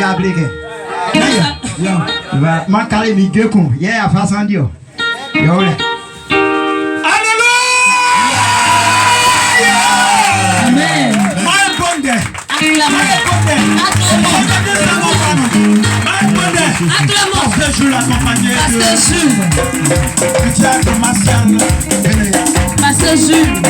appliqué. Ma carré ni deux coups. Yeah, face en Dieu. Alléluia. Amen. Pasteur Jules.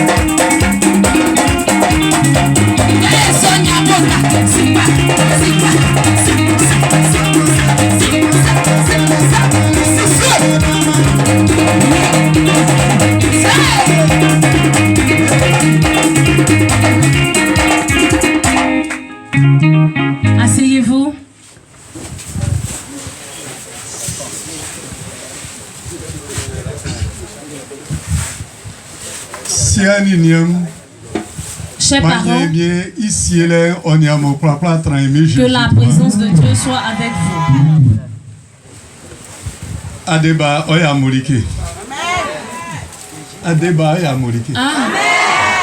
Asseyez-vous. Chers parents, que la présence de Dieu soit avec vous. Adeba Oyamolike. Adeba Oyamolike. Ah,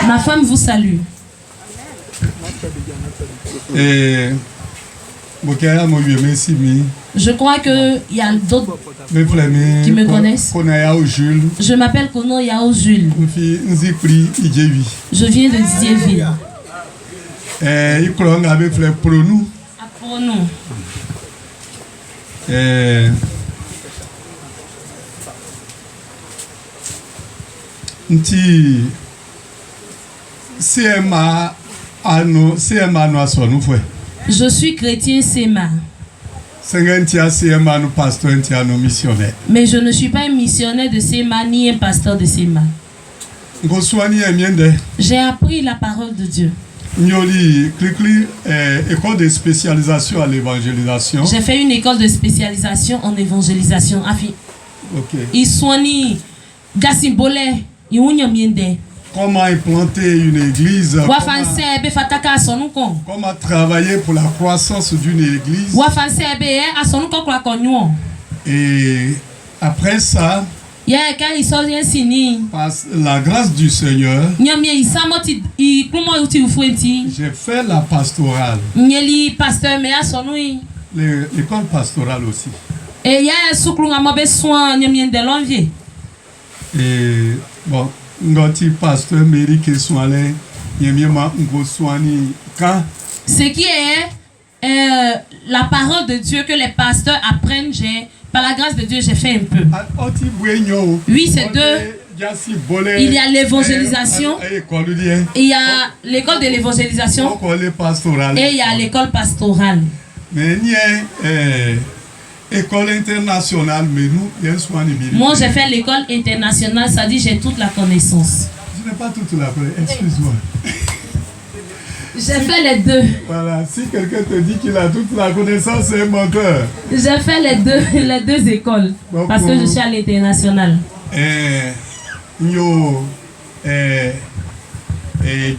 ma femme vous salue. Et je crois qu'il y a d'autres qui me connaissent. Je m'appelle Kono Yao Jules. Je viens de Didiéville. Pour nous. Nti CMA no asonu fwe. Je suis chrétien Sema. Mais je ne suis pas un missionnaire de Sema ni un pasteur de Sema. J'ai appris la parole de Dieu. École de spécialisation à l'évangélisation. J'ai fait une école de spécialisation en évangélisation. Ok. Comment implanter une église? Comment travailler pour la croissance d'une église? Et après ça, par la grâce du Seigneur, j'ai fait la pastorale. L'école pastorale aussi. Et bon, pasteur ce qui est la parole de Dieu que les pasteurs apprennent, par la grâce de Dieu, j'ai fait un peu. Oui, c'est deux. Il y a l'évangélisation, il y a l'école de l'évangélisation et il y a l'école pastorale. École internationale, mais nous, moi j'ai fait l'école internationale, ça dit j'ai toute la connaissance. Je n'ai pas toute la connaissance, excuse-moi. J'ai fait les deux. Voilà, si quelqu'un te dit qu'il a toute la connaissance, c'est un menteur. J'ai fait les deux écoles, bon, parce que je suis à l'international.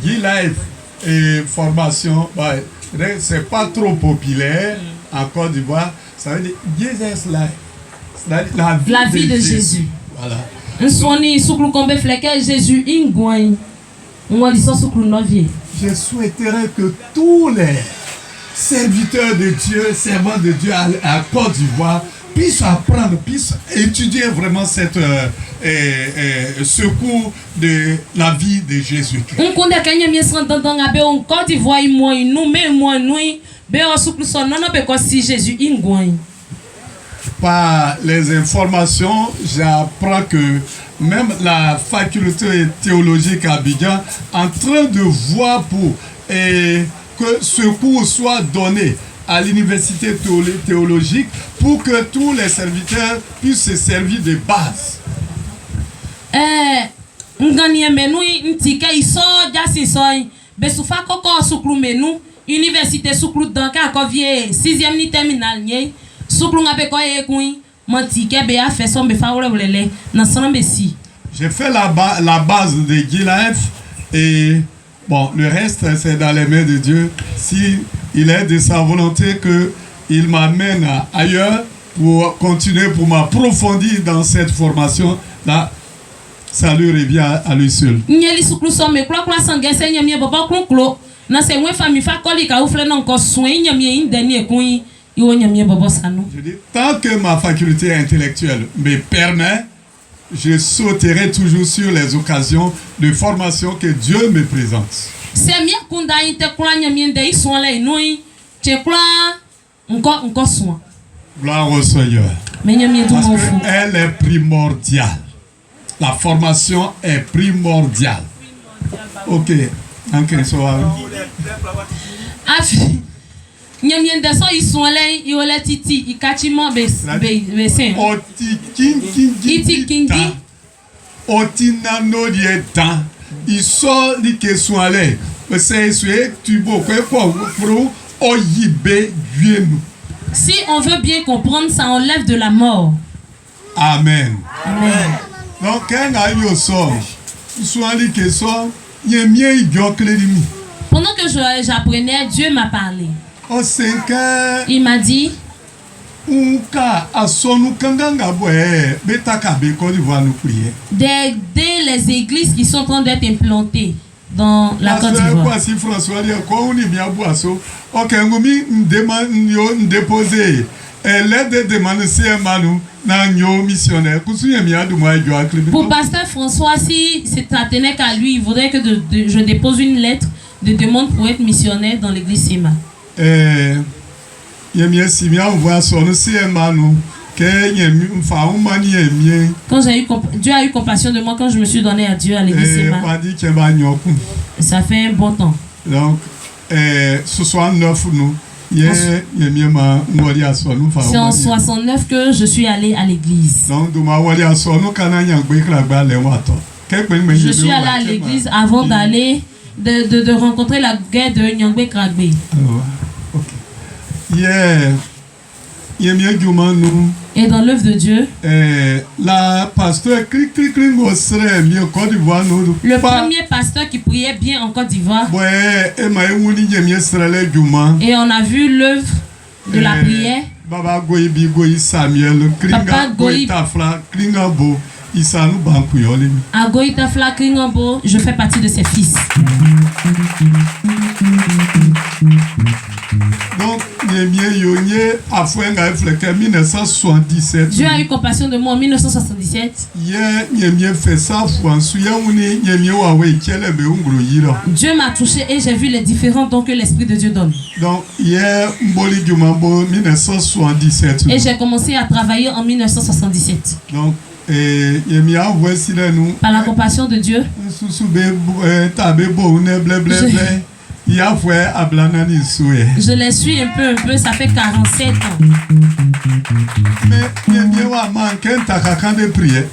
G-Life et formation, bah, c'est pas trop populaire en Côte d'Ivoire. Ça veut dire Jesus Life. La vie de Jésus. Voilà. Je souhaiterais que tous les serviteurs de Dieu, servants de Dieu à Côte d'Ivoire puissent apprendre, puissent étudier vraiment cette secours de la vie de Jésus-Christ. Par les informations, j'apprends que même la faculté théologique à Abidjan est en train de voir pour que ce cours soit donné à l'université théologique pour que tous les serviteurs puissent se servir de base. Université Souklu Danka Kovie 6e ni terminal nye Souklu ngabe ko ekui mantike be a fait son be favorable na sanbe si. J'ai fait la base de G-Life et bon le reste c'est dans les mains de Dieu. Si il est de sa volonté que il m'amène ailleurs pour continuer pour m'approfondir dans cette formation là, ça lui revient à lui seul. Nyeli Souklu so me klo sangue seigne mi baba klo na se wen famille fa koli ka oufle non ko soin nyamie indeni ekun Je dis, tant que ma faculté intellectuelle me permet, je sauterai toujours sur les occasions de formation que Dieu me présente. Gloire au Seigneur. Parce qu'elle est primordiale. La formation est primordiale. Ok. Si on veut bien comprendre, ça enlève de la mort. Amen. Amen. Donc, pendant que j'apprenais, Dieu m'a parlé. Il m'a dit, dès les églises qui sont en train d'être implantées dans la Côte d'Ivoire. Pour Pasteur François, si ça tenait qu'à lui, il voudrait que je dépose une lettre de demande pour être missionnaire dans l'église Sima. Quand Dieu a eu compassion de moi quand je me suis donné à Dieu à l'église Sima. Ça fait un bon temps. Donc, 69 nous. C'est en 69 que je suis allé à l'église. Je suis allé à l'église avant d'aller de rencontrer la guerre de Nyangbe Kragbe. Et dans l'œuvre de Dieu, le premier pasteur qui priait bien en Côte d'Ivoire, et on a vu l'œuvre de la prière. Papa Goï Tafla Kringambo, je fais partie de ses fils. Donc, Dieu a eu compassion de moi en 1977. Dieu m'a touché et j'ai vu les différents dons que l'Esprit de Dieu donne. Donc, et j'ai commencé à travailler en 1977. Donc, par la compassion de Dieu, je les suis un peu, ça fait 47 ans.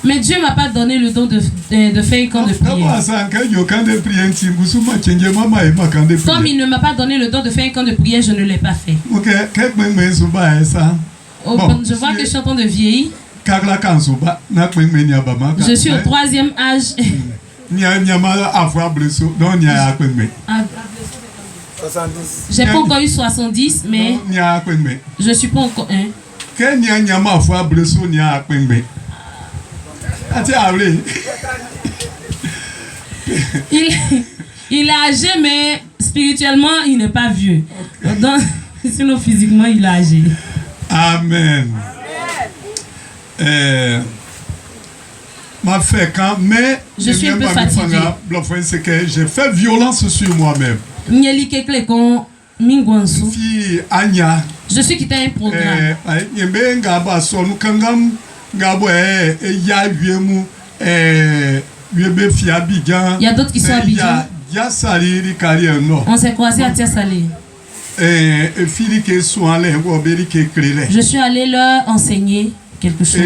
Mais Dieu ne m'a pas donné le don de faire un camp de prière. Comme il ne m'a pas donné le don de faire un camp de prière, je ne l'ai pas fait. Je vois que je suis en train de vieillir. Je suis au 3e âge. J'ai pas encore eu 70, mais je suis pas encore un. Il est âgé, mais spirituellement, il n'est pas vieux. Donc, sinon, physiquement, il est âgé. Amen. Je suis un peu fatigué. C'est que j'ai fait violence sur moi-même. Je suis quitté un programme. Il y a d'autres qui sont à Abidjan. On s'est croisés à Tiasalé. Je suis allé leur enseigner quelque chose.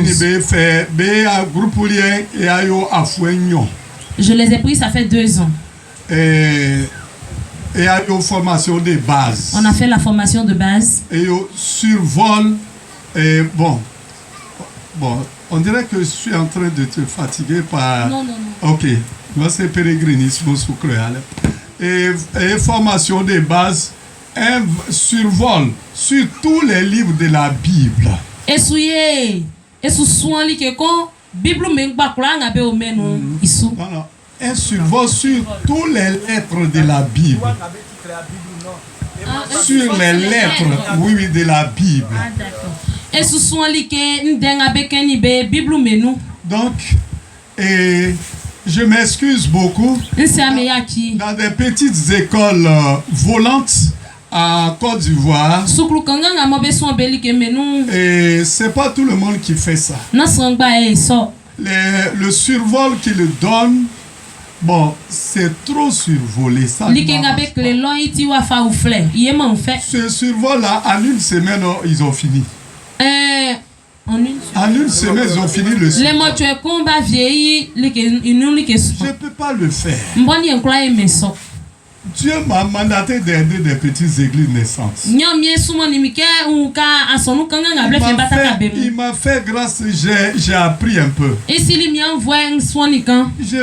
Je les ai pris, ça fait 2 ans. Et à une formation de base. On a fait la formation de base. Et au survol. Bon, on dirait que je suis en train de te fatiguer par. Non. Ok, moi c'est pèlerinisme sous créal. Et formation de base, un survol sur tous les livres de la Bible. Et sous soin li que quand Bible mengba kula ngabe o menu isu. Non. Un survol sur tous les lettres de la Bible. sur les lettres, oui, de la Bible. Ah, d'accord. Et ce sont les Bible menu. Donc, et je m'excuse beaucoup. Dans des petites écoles volantes en Côte d'Ivoire. Et c'est pas tout le monde qui fait ça. Le survol qu'ils donnent, bon, c'est trop survolé. Ça ce survol-là, en une semaine, ils ont fini. En une semaine, ils ont fini le survol. Je ne peux pas le faire. Dieu m'a mandaté d'aider des petites églises naissantes. Il m'a fait grâce, j'ai appris un peu. Je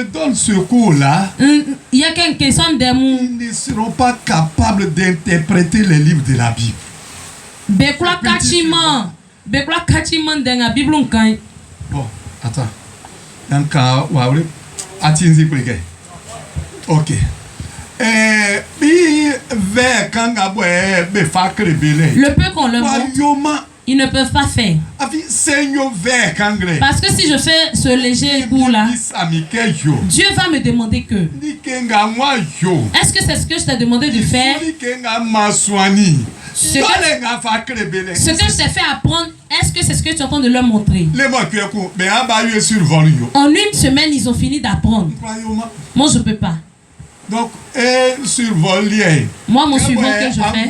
donne ce cours-là. Ils ne seront pas capables d'interpréter les livres de la Bible. Bon, attends. Ok. Le peu qu'on le montre, ils ne peuvent pas faire. Parce que si je fais ce léger cours-là, Dieu va me demander que est-ce que c'est ce que je t'ai demandé de faire? Ce que je t'ai fait apprendre, est-ce que c'est ce que tu es en train de leur montrer? En une semaine, ils ont fini d'apprendre. Moi, je ne peux pas. Donc, moi, mon survol que je fais,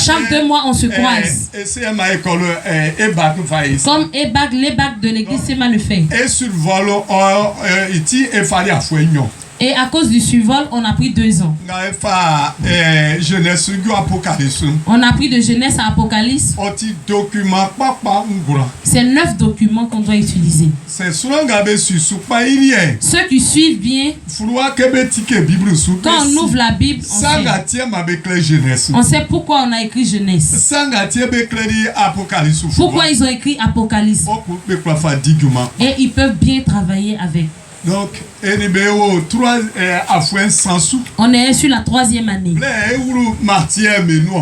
chaque 2 mois, on se croise. Comme les bacs de l'église, c'est mal le fait. Et à cause du survol, on a pris 2 ans. On a pris de Genèse à Apocalypse. C'est 9 documents qu'on doit utiliser. Ceux qui suivent bien, quand on ouvre la Bible, on sait pourquoi on a écrit Genèse. Pourquoi ils ont écrit Apocalypse. Et ils peuvent bien travailler avec. Donc, on est sur la 3e année.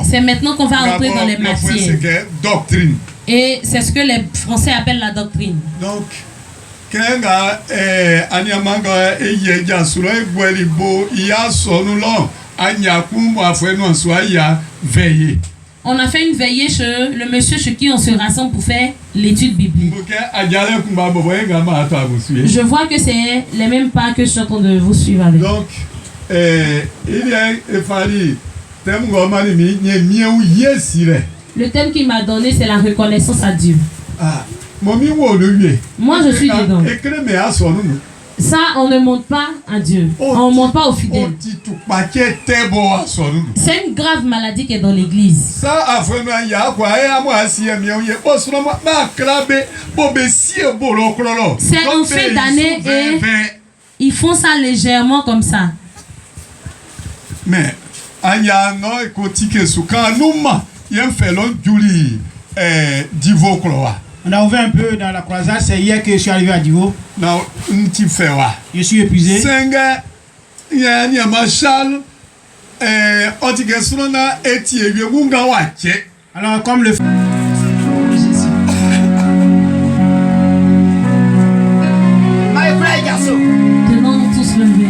C'est maintenant qu'on va entrer dans les matières. Et c'est ce que les Français appellent la doctrine. Donc, on a fait une veillée chez le monsieur chez qui on se rassemble pour faire l'étude biblique. Je vois que c'est les mêmes pas que je suis en train de vous suivre avec. Donc, le thème qu'il m'a donné, c'est la reconnaissance à Dieu. Moi, je suis dedans. Ça, on ne montre pas à Dieu. On ne montre pas aux fidèles. C'est une grave maladie qui est dans l'église. C'est en fin d'année et ils font ça légèrement comme ça. Mais, on a ouvert un peu dans la croisade, c'est hier que je suis arrivé à Divo. Je suis épuisé. Alors comme le Devant tous lever.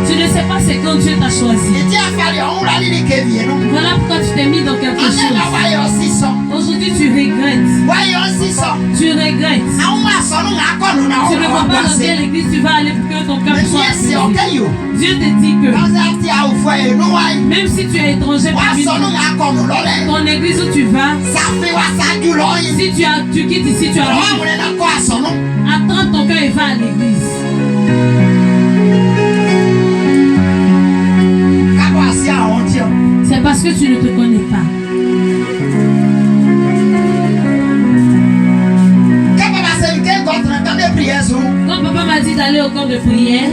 Tu ne sais pas c'est quand Dieu t'a choisi. Voilà pourquoi tu t'es mis dans quelque chose. Aujourd'hui tu regrettes. Tu regrettes. Tu ne vois pas dans quelle église tu vas aller pour que ton cœur soit apaisé. Dieu te dit que même si tu es étranger parmi nous, ton église où tu vas, si tu quittes ici, tu arrives, attrape ton cœur et va à l'église. C'est parce que tu ne te connais pas. Quand papa m'a dit d'aller au camp de prière,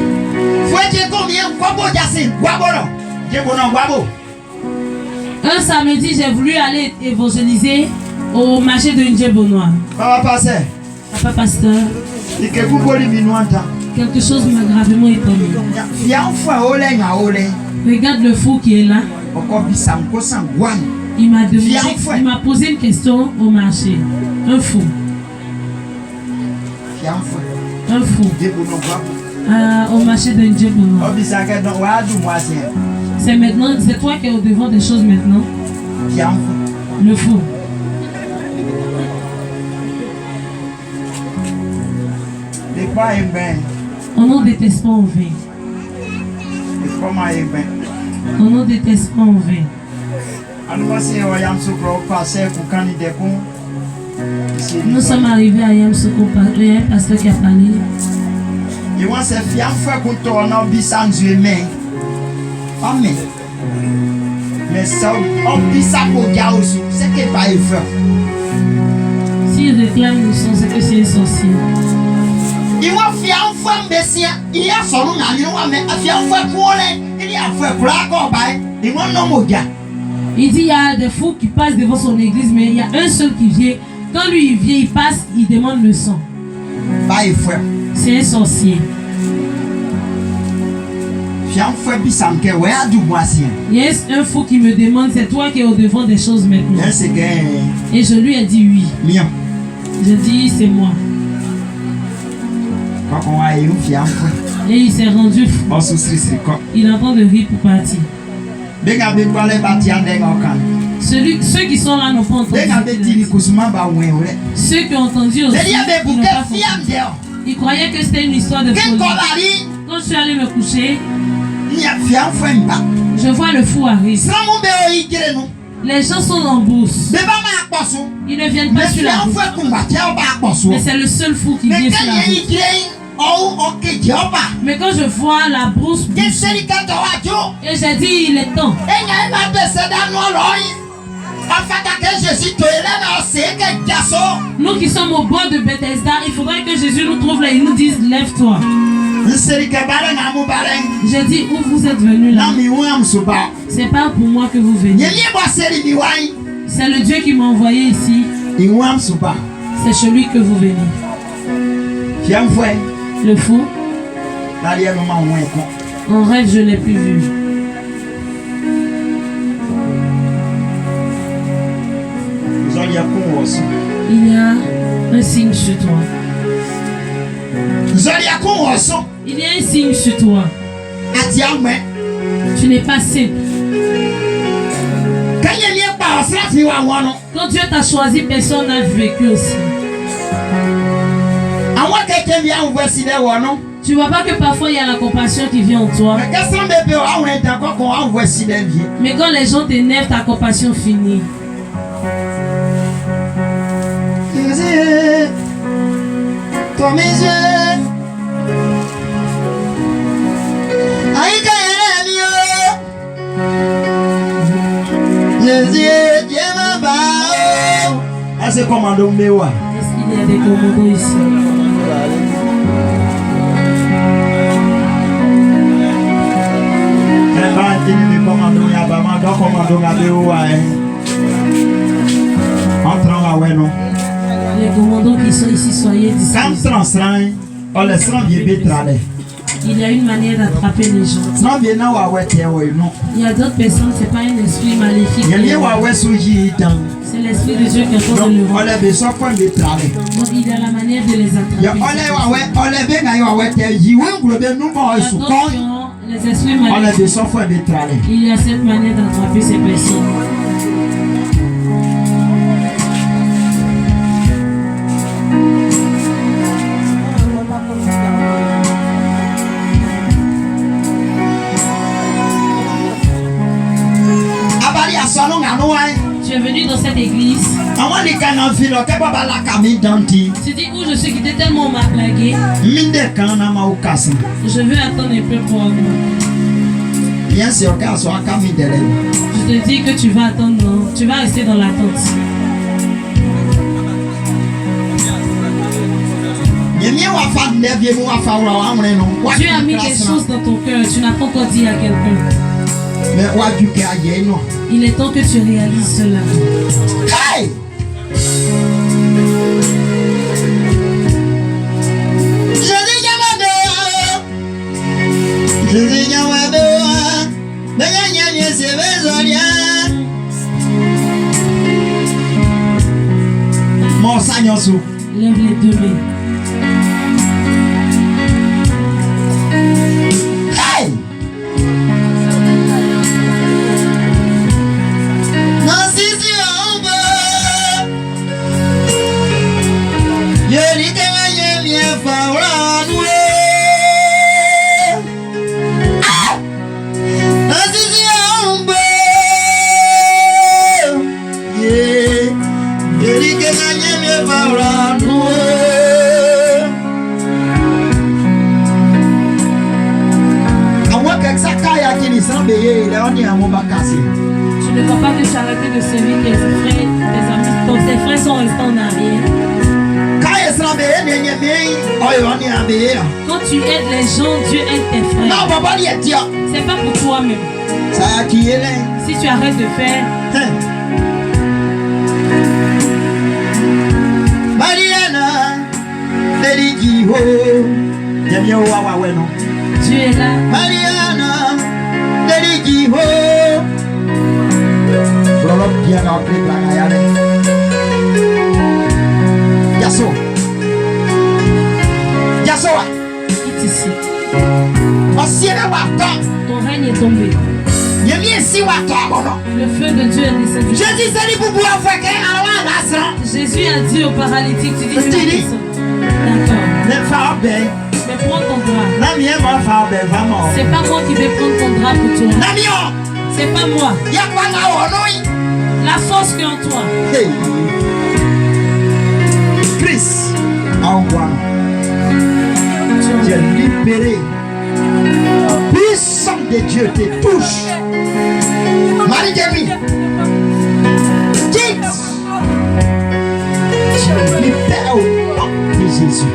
un samedi, j'ai voulu aller évangéliser au marché de Ndjebonois. Papa pasteur, quelque chose m'a gravement étonné. Regarde le fou qui est là. Il m'a posé une question au marché. Un fou. Un fou. Au marché de Ndjebonois. C'est maintenant, c'est toi qui es au devant des choses maintenant. Le fou. On ne déteste pas en vain. On ne déteste pas en vain. Nous sommes arrivés à Yamsoko, il y a un pasteur qui a parlé. S'il réclame le sang, c'est que c'est un sorcier. Il dit il y a des fous qui passent devant son église, mais il y a un seul qui vient. Quand lui il vient, il passe, il demande le sang. C'est un sorcier. Il y a un fou qui me demande, c'est toi qui es au devant des choses maintenant. Et je lui ai dit oui. Je dis c'est moi. Et il s'est rendu fou. Il est en train de rire pour partir. Ceux qui sont là n'ont pas entendu. Ceux qui ont entendu aussi, ils croyaient que c'était une histoire de folie. Quand je suis allé me coucher, je vois le fou arriver. Les gens sont en bourse. Ils ne viennent pas sur la bourse. Mais c'est le seul fou qui vient sur la bourse. Mais quand je vois la brousse, et j'ai dit il est temps. Nous qui sommes au bord de Bethesda, il faudrait que Jésus nous trouve là et nous dise lève-toi. J'ai dit où vous êtes venus là. C'est pas pour moi que vous venez. C'est le Dieu qui m'a envoyé ici. C'est chez lui que vous venez. Le fou. En rêve, je ne l'ai plus vu. Il y a un signe sur toi. Il y a un signe sur toi. Tu n'es pas simple. Quand Dieu t'a choisi, personne n'a vécu aussi. Tu vois pas que parfois il y a la compassion qui vient en toi. Mais quand les gens t'énervent, ta compassion finit. Toi mes yeux, Jésus, Dieu m'a barré. Ah, c'est commando Mewa. Est-ce qu'il y a des commandos ici? Les commandants qui sont ici, soyez discrets. Il y a une manière d'attraper les gens. Il y a d'autres personnes, ce n'est pas un esprit maléfique. C'est l'esprit de Dieu qui est en train de le rendre. Donc il y a la manière de les attraper. Il y a d'autres qui ont les esprits maléfiques. Il y a cette manière d'attraper ces personnes. Tu es venu dans cette église. Tu dis où je suis quitté tellement on m'a plagué. Je veux attendre un peu pour moi. Je te dis que tu vas attendre, tu vas rester dans l'attente. Tu as mis des choses dans ton cœur, tu n'as pas encore dit à quelqu'un. Il est temps que tu réalises cela. Hey! Lève les deux mains. Hey! Tu ne crois pas que tu as arrêté de servir tes frères, tes amis, donc tes frères sont restés en arrière. Quand tu aides les gens, Dieu aide tes frères. C'est pas pour toi-même. Si tu arrêtes de faire, Dieu est là. Quitte ici. Ton règne est tombé. Le feu de Dieu est descendu. Jésus a dit au paralytique, tu dis que tu descends. D'accord. Mais prends ton drap. C'est pas moi qui vais prendre ton drap pour toi. C'est pas moi. La force qui est en toi. Hey. Christ, tu es libéré. La puissance de Dieu te touche. Marie-Jésus, quitte. Tu es libéré au nom de Jésus.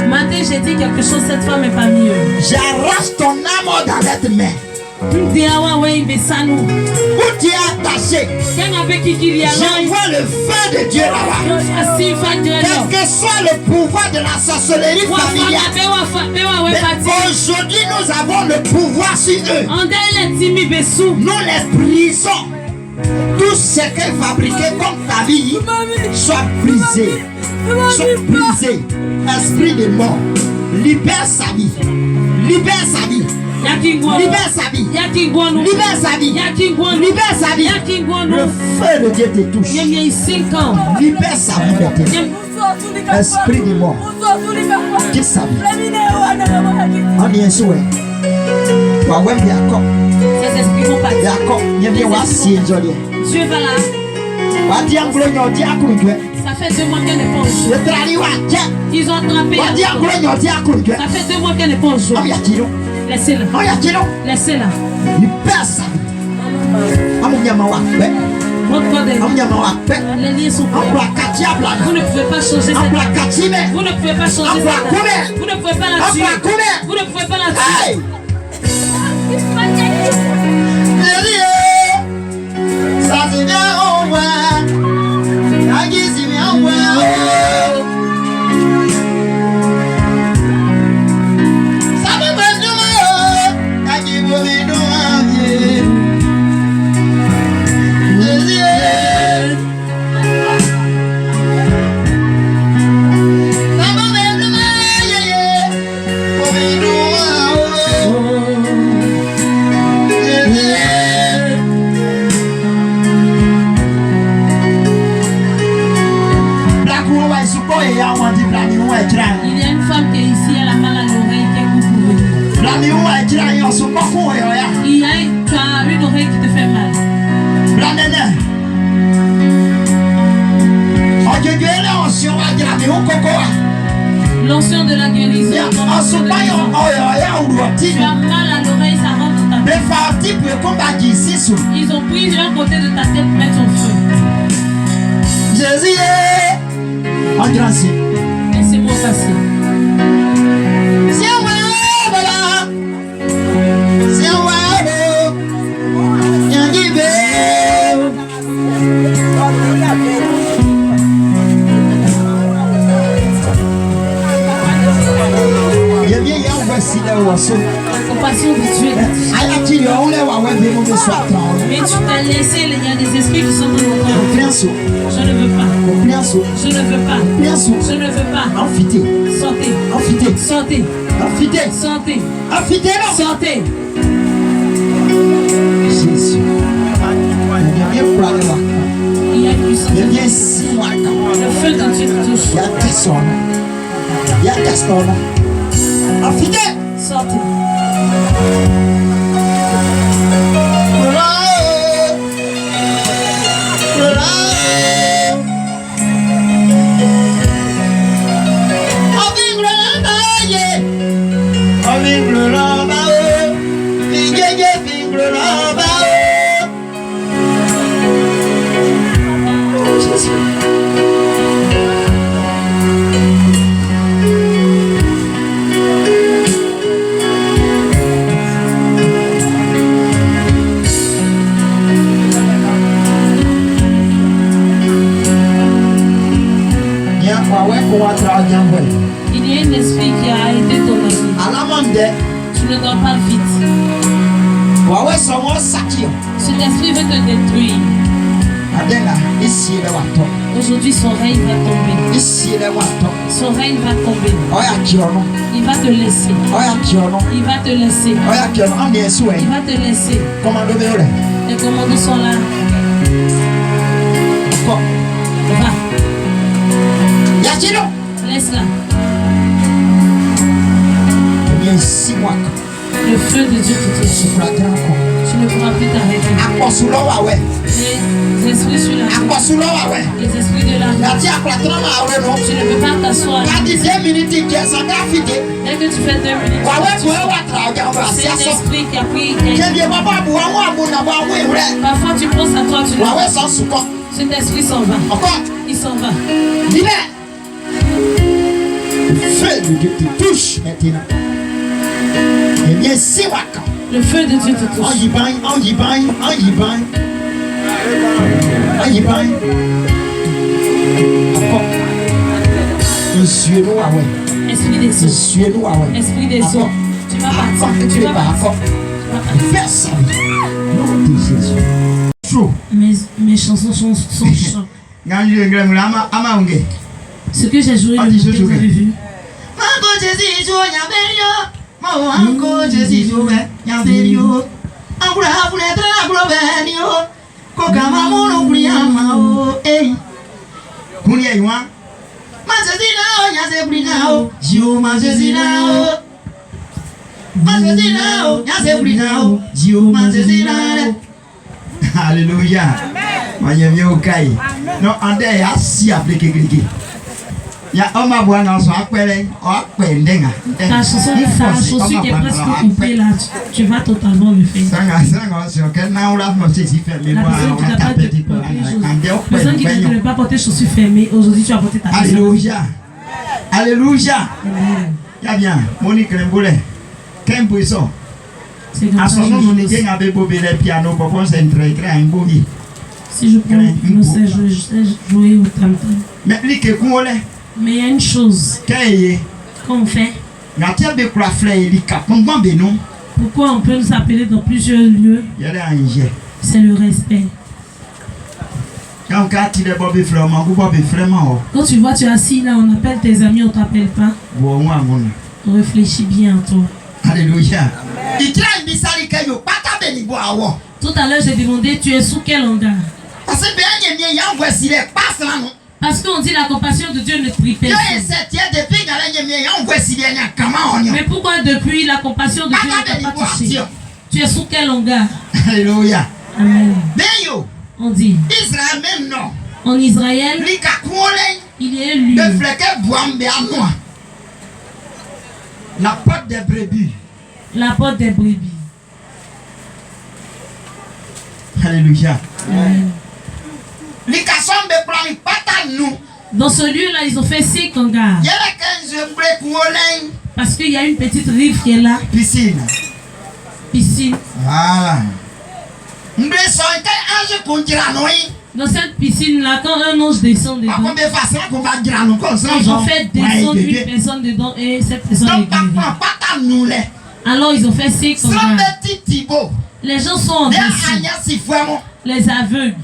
Matin, j'ai dit quelque chose, cette femme est pas mieux. J'arrache ton âme dans cette main. Où tu es attaché. J'envoie le feu de Dieu là-bas. Quel que soit le pouvoir de la sorcellerie familiale. Mais aujourd'hui, nous avons le pouvoir sur eux. Nous les brisons. Tout ce qui est fabriqué comme ta vie soit brisé. Soit brisé. Esprit de mort. Libère sa vie. Libère sa vie. Libère sa vie. Libère sa vie. Libère sa vie. Le feu de Dieu te touche. Libère sa vie maintenant. Esprit de mort. Quitte sa vie. On y est souhait. Ouais, d'accord. Ces esprits vont partir. D'accord. Dieu va là. Ça fait 2 mois qu'elle n'est pas au jour. Ils ont attrapé. Ça fait 2 mois qu'elle n'est pas au jour. Laissez-la. Laissez-la. Il perd ça. Les liens sont coupés. Vous ne pouvez pas changer cette dame. Vous ne pouvez pas changer cette dame. Vous ne pouvez pas la tuer. Vous ne pouvez pas la tuer. Ça c'est bien au revoir. Agis bien au revoir. Ça me passe de moi. Agis vous me doit. Il y a une femme qui est ici, elle a mal à l'oreille, qui est coucourée. Tu as une oreille qui te fait mal. L'onction de la guérison. Tu as mal à l'oreille, ça rentre dans ta tête. Ils ont pris un côté de ta tête pour mettre au feu. Jésus est en grâce. Laissez-moi passer. La compassion de Dieu. Mais tu t'as laissé, il y a des esprits qui sont dans mon corps. Je ne veux pas. Je ne veux pas. Je ne veux pas. Sortez. Sortez. Sortez. Sortez. Jésus. Il y a une puissance. Il y a 6 mois. Le feu de Dieu te touche. Il y a personne. Sortez. Il y a un esprit qui a arrêté ton vie. Tu ne dors pas vite. Cet esprit veut te détruire. Aujourd'hui, son règne va tomber. Son règne va tomber. Il va te laisser. Il va te laisser. Il va te laisser. Les commandos sont là. Va. Laisse-la. Le feu de Dieu te touche. Tu ne pourras plus t'arrêter. Les esprits sur la route. Les esprits de la route. Tu ne peux pas t'asseoir. Dès que tu fais 2 minutes, c'est un esprit qui a pris. Parfois tu penses à toi, tu ne. Cet esprit s'en va. Il s'en va. Le feu de Dieu te touche maintenant. Eh bien, 6 mois. Le feu de Dieu te touche. Esprit des eaux. Esprit des eaux. Tu vas partir. Tu vas partir. Fais ça. Nom de Jésus. Mes chansons sont chants. Ce que j'ai joué, vous avez vu. Anko Jésus Jouet, Yanvelio, Ankura Funetra Globenio, Kokama Mono Briamao, eh. Kunia Yuan, Mazazina, Yazebrinao, Gio Mazazinao, Mazazinao, Yazebrinao, Gio Mazazinao. Alléluia. Mayemio Kai. Non, Ande assis après Kiki. Ya Oma Buana soit appelé, Pendenga. Ta chaussure qui est presque coupée là, tu vas totalement le faire. La personne qui ne pas porter chaussures fermées, aujourd'hui tu as porté ta chaussure. Alléluia. Alléluia. Ya bien, Monique Lemboulé. Qu'un puissant. À son nom, on est un bébé le piano pour concentrer, créer un beau vie. Si je prends, je sais jouer au tam-tam. Mais il y a une chose qu'on fait. Pourquoi on peut nous appeler dans plusieurs lieux? C'est le respect. Quand tu vois, tu es assis là, on appelle tes amis, on ne t'appelle pas. On réfléchit bien à toi. Alléluia. Tout à l'heure, j'ai demandé, tu es sous quel hangar? Parce qu'on dit la compassion de Dieu ne trie personne. Mais pourquoi depuis la compassion de Dieu ne t'a pas touché? Tu es sous quel hangar? Alléluia. Amen. On dit en Israël, il est élu. La porte des brebis. La porte des brebis. Alléluia. Amen. Dans ce lieu-là, ils ont fait 5 hangars. Parce qu'il y a une petite rive qui est là. Piscine. Voilà. Dans cette piscine-là, quand un ange descend dedans, ils ont fait descendre une personne dedans et cette personne est guérie. Alors ils ont fait 5 hangars. Les gens sont en dessous. Les aveugles,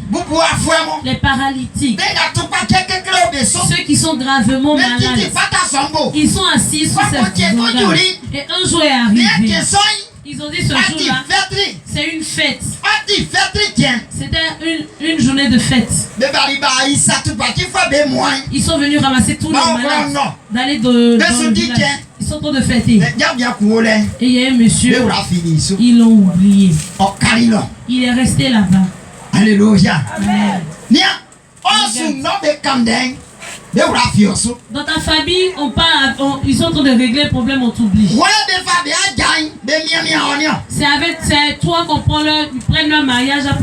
les paralytiques, ceux qui sont gravement malades, ils sont assis sur cette hangars. Et un jour est arrivé. Ils ont dit ce jour-là, c'est une fête. C'était une journée de fête. Ils sont venus ramasser tous les malades, d'aller dans le village. Ils sont en train de fêter. Et il y a un monsieur, ils l'ont oublié. Il est resté là-bas. Alléluia. Dans ta famille, ils sont en train de régler le problème, on t'oublie. C'est toi qu'on prend ils prennent leur mariage à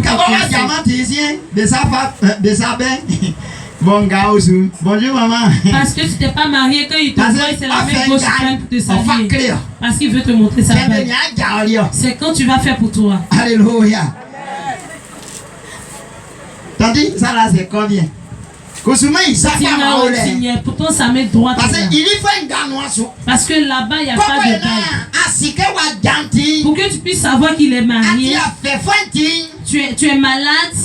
bonjour maman. Parce que tu t'es pas marié, quand il te voit, c'est la même gauche pour te saluer. Parce qu'il veut te montrer sa bague. C'est quand tu vas faire pour toi. Alléluia. Tandis, ça là c'est combien? Pourtant ça met droite. Parce que là-bas il n'y a pas de bague. Pour que tu puisses savoir qu'il est marié, tu es malade.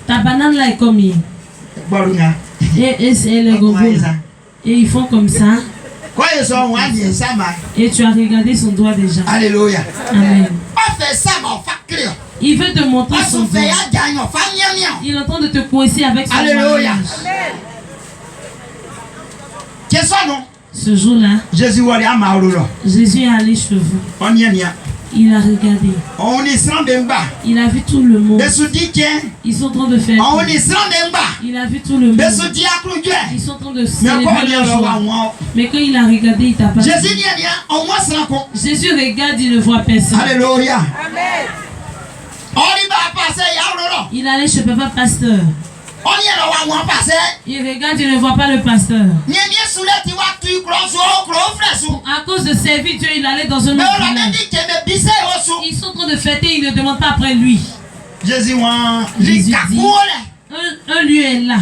Ta banane là est combien? Et c'est le gogo. Et ils font comme ça. Et tu as regardé son doigt déjà. Alléluia. Amen. Il veut te montrer son doigt. Il est en train de te coincer avec son Alléluia. Ce jour-là, Jésus est allé chez vous. Il a regardé. Il a vu tout le monde. Ils sont en train de faire. Il a vu tout le monde. Ils sont en train de célébrer leur joie. Mais quand il a regardé, il t'a pas dit. Jésus regarde, il ne voit personne. Alléluia. Il allait chez papa pasteur. Il regarde, il ne voit pas le pasteur. À cause de servir Dieu, il allait dans un autre village. Ils sont en train de fêter, il ne demande pas après lui. Jésus dit, un lieu est là.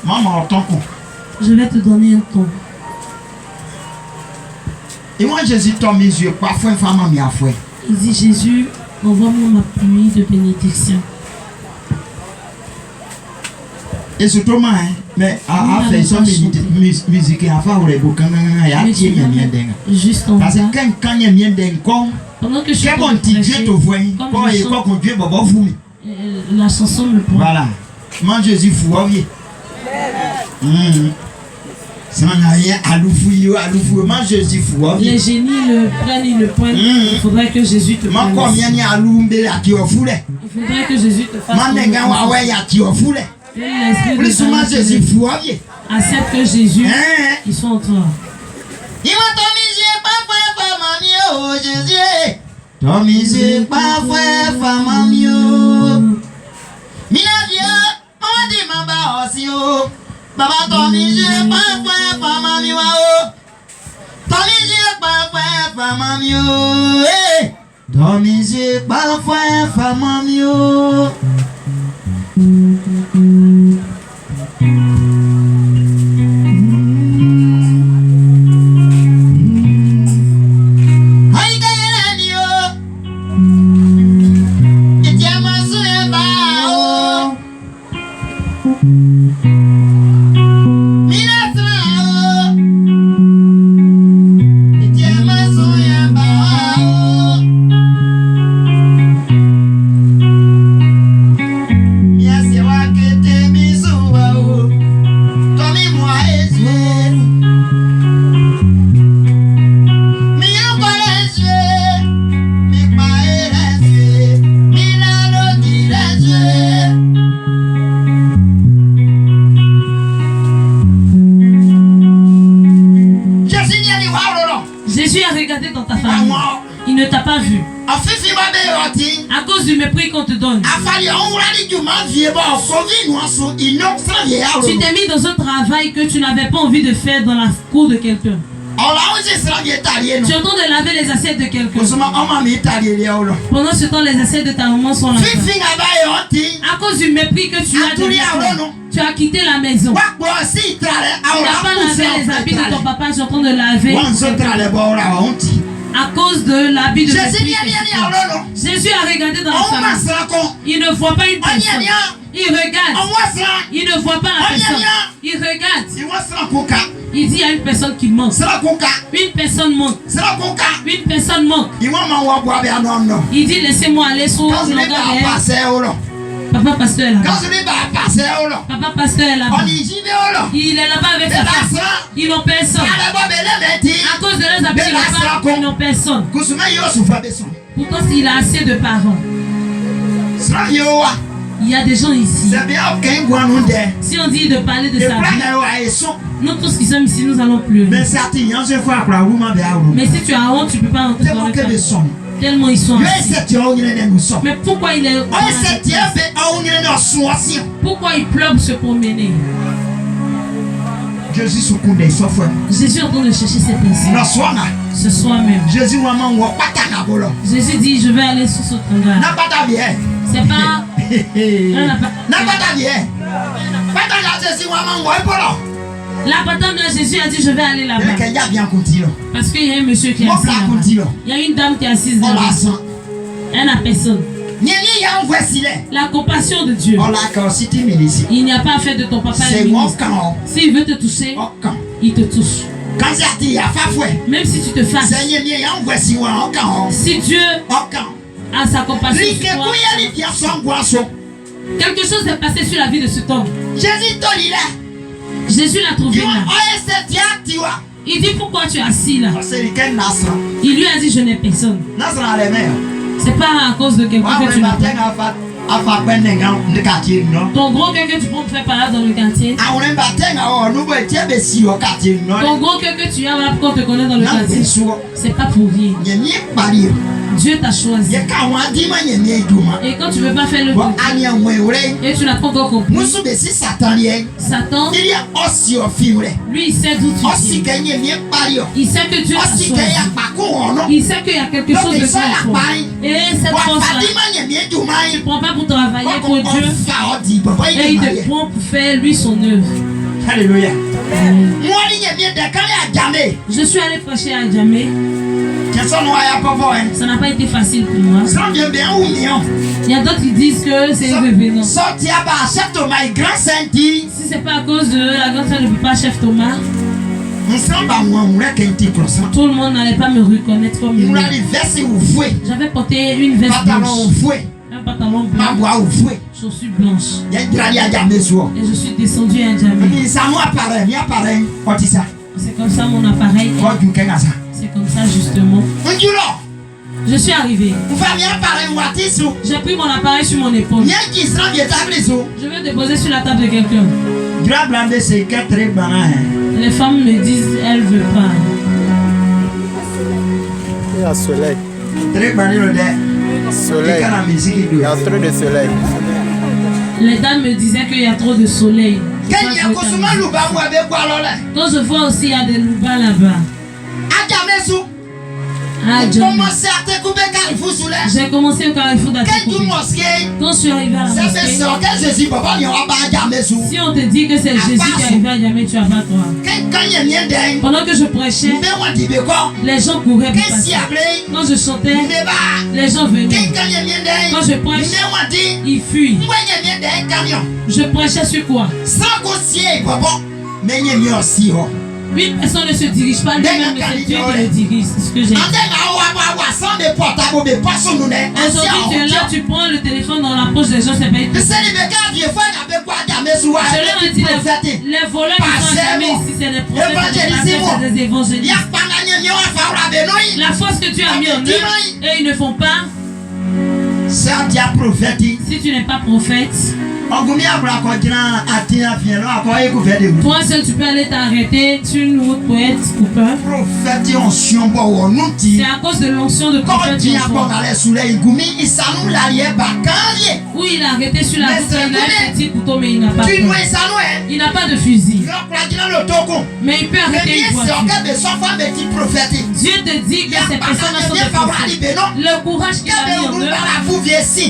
Maman, ton coup. Je vais te donner un ton. Et moi, Jésus t'a mis yeux, parfois, femme, à fouet. Il dit, Jésus, envoie-moi ma pluie de bénédiction. Et surtout, mais à faire son musique, à faire les boucans, il y a qui est bien dingue. Juste en bas. Parce que quand il y a bien dingue, pendant que je suis bon Dieu te voit, quand il faut qu'on Dieu va vous. La chanson me prend. Voilà. Moi Jésus fou, oui. Ça n'a rien à l'ouvrir, moi Jésus fou. Les génies le prennent, ils le pointent. Il faudrait que Jésus te prenne. Moi combien il y a l'ouvrir à qui au foulet. Il faudrait que Jésus te fasse. Moi les gars ouais à qui au foulet. Plus souvent Jésus fou, oui. Accepte que Jésus, ils sont en train. Il m'a tombé pas mamie Jésus. Tombé pas famille. Minavia, on dit mamba aussi oh. Baba tombé pas mamie oh. Tombé pas mamie oh. Tombé pas mamie oh. Jésus a regardé dans ta famille. Il ne t'a pas vu. À cause du mépris qu'on te donne. Tu t'es mis dans un travail que tu n'avais pas envie de faire dans la cour de quelqu'un. Tu es en train de laver les assiettes de quelqu'un. Pendant ce temps, les assiettes de ta maman sont là. À cause du mépris que tu as de tu as quitté la maison. Tu n'as pas lavé les habits de ton papa, tu es en train de laver. À cause de l'habit de mépris. Jésus a regardé dans la famille. Il ne voit pas une personne. Il regarde. Il ne voit pas la personne. Il regarde. Il dit à une personne qui manque. Une personne manque. Une personne manque. Il dit laissez-moi aller sur le Papa pasteur est là-bas. Papa pasteur est là-bas. Il est là-bas avec sa femme. Ils n'ont personne. À cause de leurs habits, ils n'ont personne. Pourtant, il a assez de parents. Il y a des gens ici. Si on dit de parler de sa vie, nous tous qui sommes ici, nous allons pleurer. Mais si tu as honte, tu ne peux pas entrer dans le cœur. Tellement ils sont assis. Mais pourquoi il est pourquoi il pleure pour se promener? Jésus est en train de chercher cette personne. Ce soir même. Jésus dit je vais aller sur ce tanga. C'est pas là, Jésus a dit je vais aller là-bas. Parce qu'il y a un monsieur qui est assis là-bas. Il y a une dame qui est assise là-bas. Elle n'a personne. La compassion de Dieu. Il n'y a pas fait de ton papa un ministre. S'il veut te toucher, il te touche. Même si tu te fasses, si Dieu a sa compassion sur toi, quelque chose est passé sur la vie de cet homme. Jésus l'a trouvé là. Il dit pourquoi tu es assis là. Il lui a dit je n'ai personne. C'est pas à cause de quelqu'un que tu n'as pas. Ton gros cœur que tu peux faire par là dans le quartier. Ton gros cœur que tu as là pour qu'on te connaisse dans le quartier. C'est pas pour rien. Dieu t'a choisi. Et quand tu ne veux pas faire le bon et tu n'as pas encore compris, Satan, lui il sait d'où tu viens. Il sait que Dieu t'a choisi. Il sait qu'il y a quelque chose de toi. Et cette force-là, il ne prend pas pour travailler pour Dieu. Et il te prend pour faire lui son œuvre. Alléluia. Je suis allé prêcher à Djamé. Ça n'a pas été facile pour moi. Il y a d'autres qui disent que c'est revenant. Si c'est pas à cause de la grande sœur ne peut pas chef Thomas, tout le monde n'allait pas me reconnaître comme une. J'avais porté une veste blanche, un pantalon blanc, chaussures blanches. Et je suis descendu à Djamé. C'est comme ça mon appareil. C'est comme ça justement. Je suis arrivé. J'ai pris mon appareil sur mon épaule. Je vais déposer sur la table de quelqu'un. Les femmes me disent elles ne veulent pas. Il y a soleil. Soleil. Il y a trop de soleil. Les dames me disaient qu'il y a trop de soleil. Quand je vois aussi il y a des loubas là-bas. J'ai commencé au carrefour d'Atikoubi. Quand je suis arrivé à la mosquée, si on te dit que c'est Jésus qui est arrivé à Djamé, tu vas pas croire. Pendant que je prêchais, les gens couraient pour passer. Quand je chantais, les gens venaient. Quand je prêche, ils fuient. Je prêchais sur quoi? Une personne ne se dirige pas lui-même, mais c'est Dieu qui le dirige. C'est ce que j'ai dit. Aujourd'hui, tu es là, tu prends le téléphone dans la poche des gens, c'est pas une personne. Je leur ai dit, les voleurs qui sont jamais ici, c'est des prophètes, c'est des évangélistes. La force que Dieu a mis en eux, et ils ne font pas. Si tu n'es pas prophète, toi seul tu peux aller t'arrêter sur une route pour être coupeur. C'est à cause de l'onction de prophète. Où il a arrêté sur la route, il a un petit couteau mais il n'a pas peur. Il n'a pas de fusil. Mais il peut arrêter une voiture. Dieu te dit que ces personnes sont des prophètes. Le courage qu'il a mis en eux,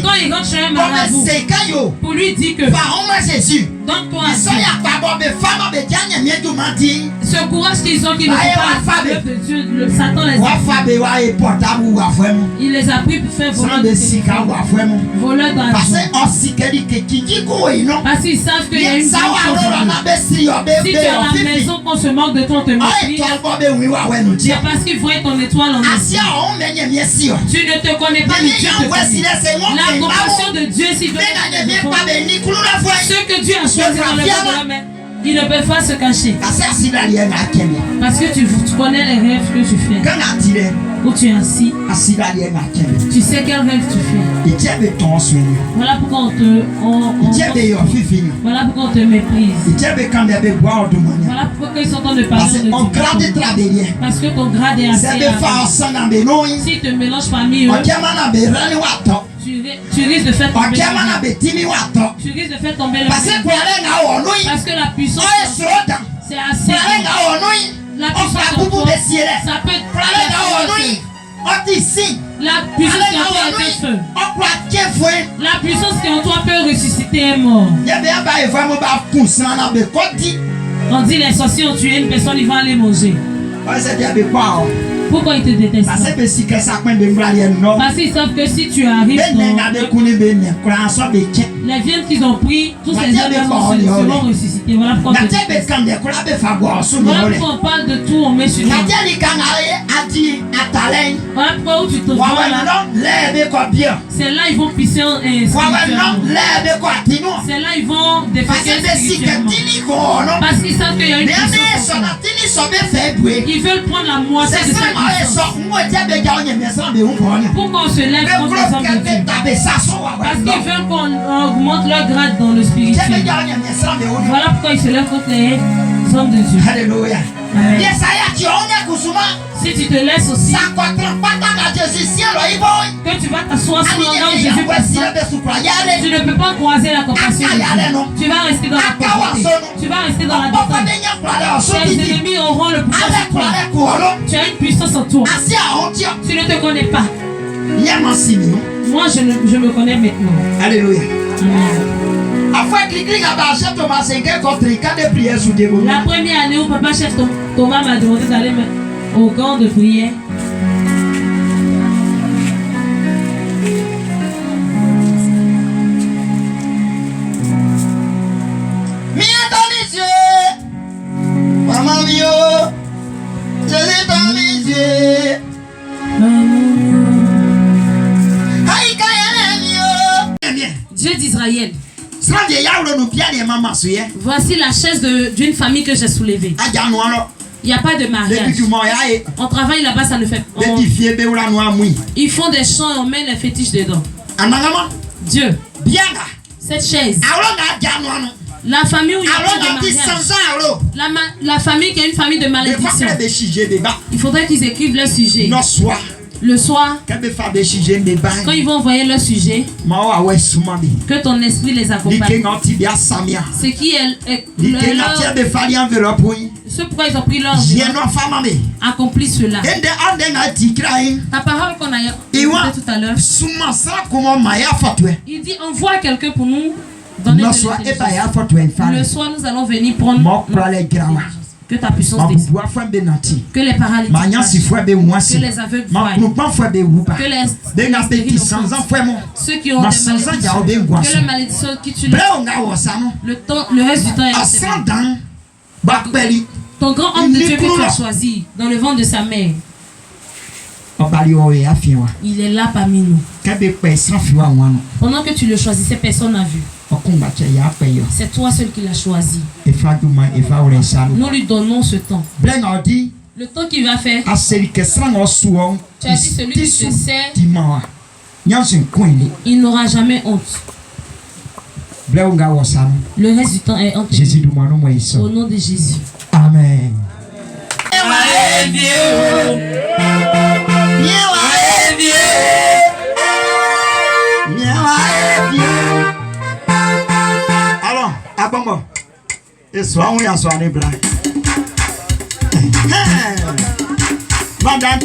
quand il rentre chez un marabout, pour lui dire que donc toi, ce courage qu'ils ont, qui ne font pas l'œuvre de Dieu, le Satan les a pris. Il les a pris pour faire voler de téléphone, voler d'argent. Parce qu'ils savent qu'il y a une chose. Si tu es à la maison qu'on se moque de toi, on te méprise. C'est parce qu'ils voient ton étoile en eux. Tu ne te connais pas, mais Dieu te connaît. La compassion de Dieu, s'il veut ce que Dieu a choisi dans le monde de la main, ils ne peuvent pas se cacher. Parce que tu connais les rêves que tu fais. Où tu es assis, tu sais quel rêve tu fais. Voilà pourquoi on te méprise. Voilà pourquoi ils sont en train de parler de Dieu. Parce que ton grade est assez élevé. S'ils te mélangent parmi eux, tu risques de faire tomber tu risques de faire tomber le parce que la puissance c'est assez la puissance en toi ça peut la puissance qui en toi est feu. La puissance qui en toi peut ressusciter un mort. On dit les sorciers ont tué une personne, ils vont aller manger. Pourquoi ils te détestent? Parce qu'ils savent que si tu arrives les viandes qu'ils ont pris, tous ces hommes seront ressuscités. Voilà pourquoi on te déteste. Voilà pourquoi on parle de tout, on met sur toi. Voilà pourquoi où tu te vois là. C'est là ils vont pisser spirituellement. C'est là ils vont déféquer spirituellement. Parce qu'ils savent qu'il y a une puissance. Ils veulent prendre la moitié de cette puissance. Pourquoi on se lève contre les hommes de Dieu? Parce qu'ils veulent qu'on augmente leur grade dans le spirituel. Voilà pourquoi ils se lèvent contre les hommes de Dieu. Alléluia. Si tu te laisses aussi, que tu vas t'asseoir sous l'endroit où Jésus passe, tu ne peux pas croiser la compassion de Dieu. Tu vas rester dans la pauvreté. Tu vas rester dans la détresse. Tes ennemis auront le pouvoir sur toi. Tu as une puissance en toi. Tu ne te connais pas. Moi, je me connais maintenant. Alléluia. La première année où papa chef Thomas m'a demandé d'aller au camp de prière. Maman Bio, je l'ai dans les yeux. Dieu d'Israël. Voici la chaise d'une famille que j'ai soulevée. Il n'y a pas de mariage. On travaille là-bas, ça ne fait pas. Ils font des chants et on met les fétiches dedans. Dieu. Cette chaise. La famille où il y a pas de mariage. La famille qui est une famille de malédiction. Il faudrait qu'ils écrivent leur sujet. Le soir, quand ils vont envoyer leur sujet, que ton esprit les accompagne. Ce qui est ce pourquoi ils ont pris leur vie, accomplit cela. Ta parole qu'on a écoutée tout à l'heure, il dit envoie quelqu'un pour nous donner de l'intelligence. Le soir, nous allons venir prendre que ta puissance descende. Que les paralytiques marchent, que les aveugles voient, que les stériles ceux qui ont des malédictions, que les malédictions qui tuent le reste du temps est ton grand homme de Dieu que tu as choisi dans le ventre de sa mère. Il est là parmi nous. Pendant que tu le choisissais, personne n'a vu. C'est toi seul qui l'as choisi. Nous lui donnons ce temps. Le temps qu'il va faire. Tu as dit celui qui se sert, il n'aura jamais honte. Le reste du temps est entre nous. Au nom de Jésus. Amen. Alors, à bon et soit on y a soigné blanc. Madame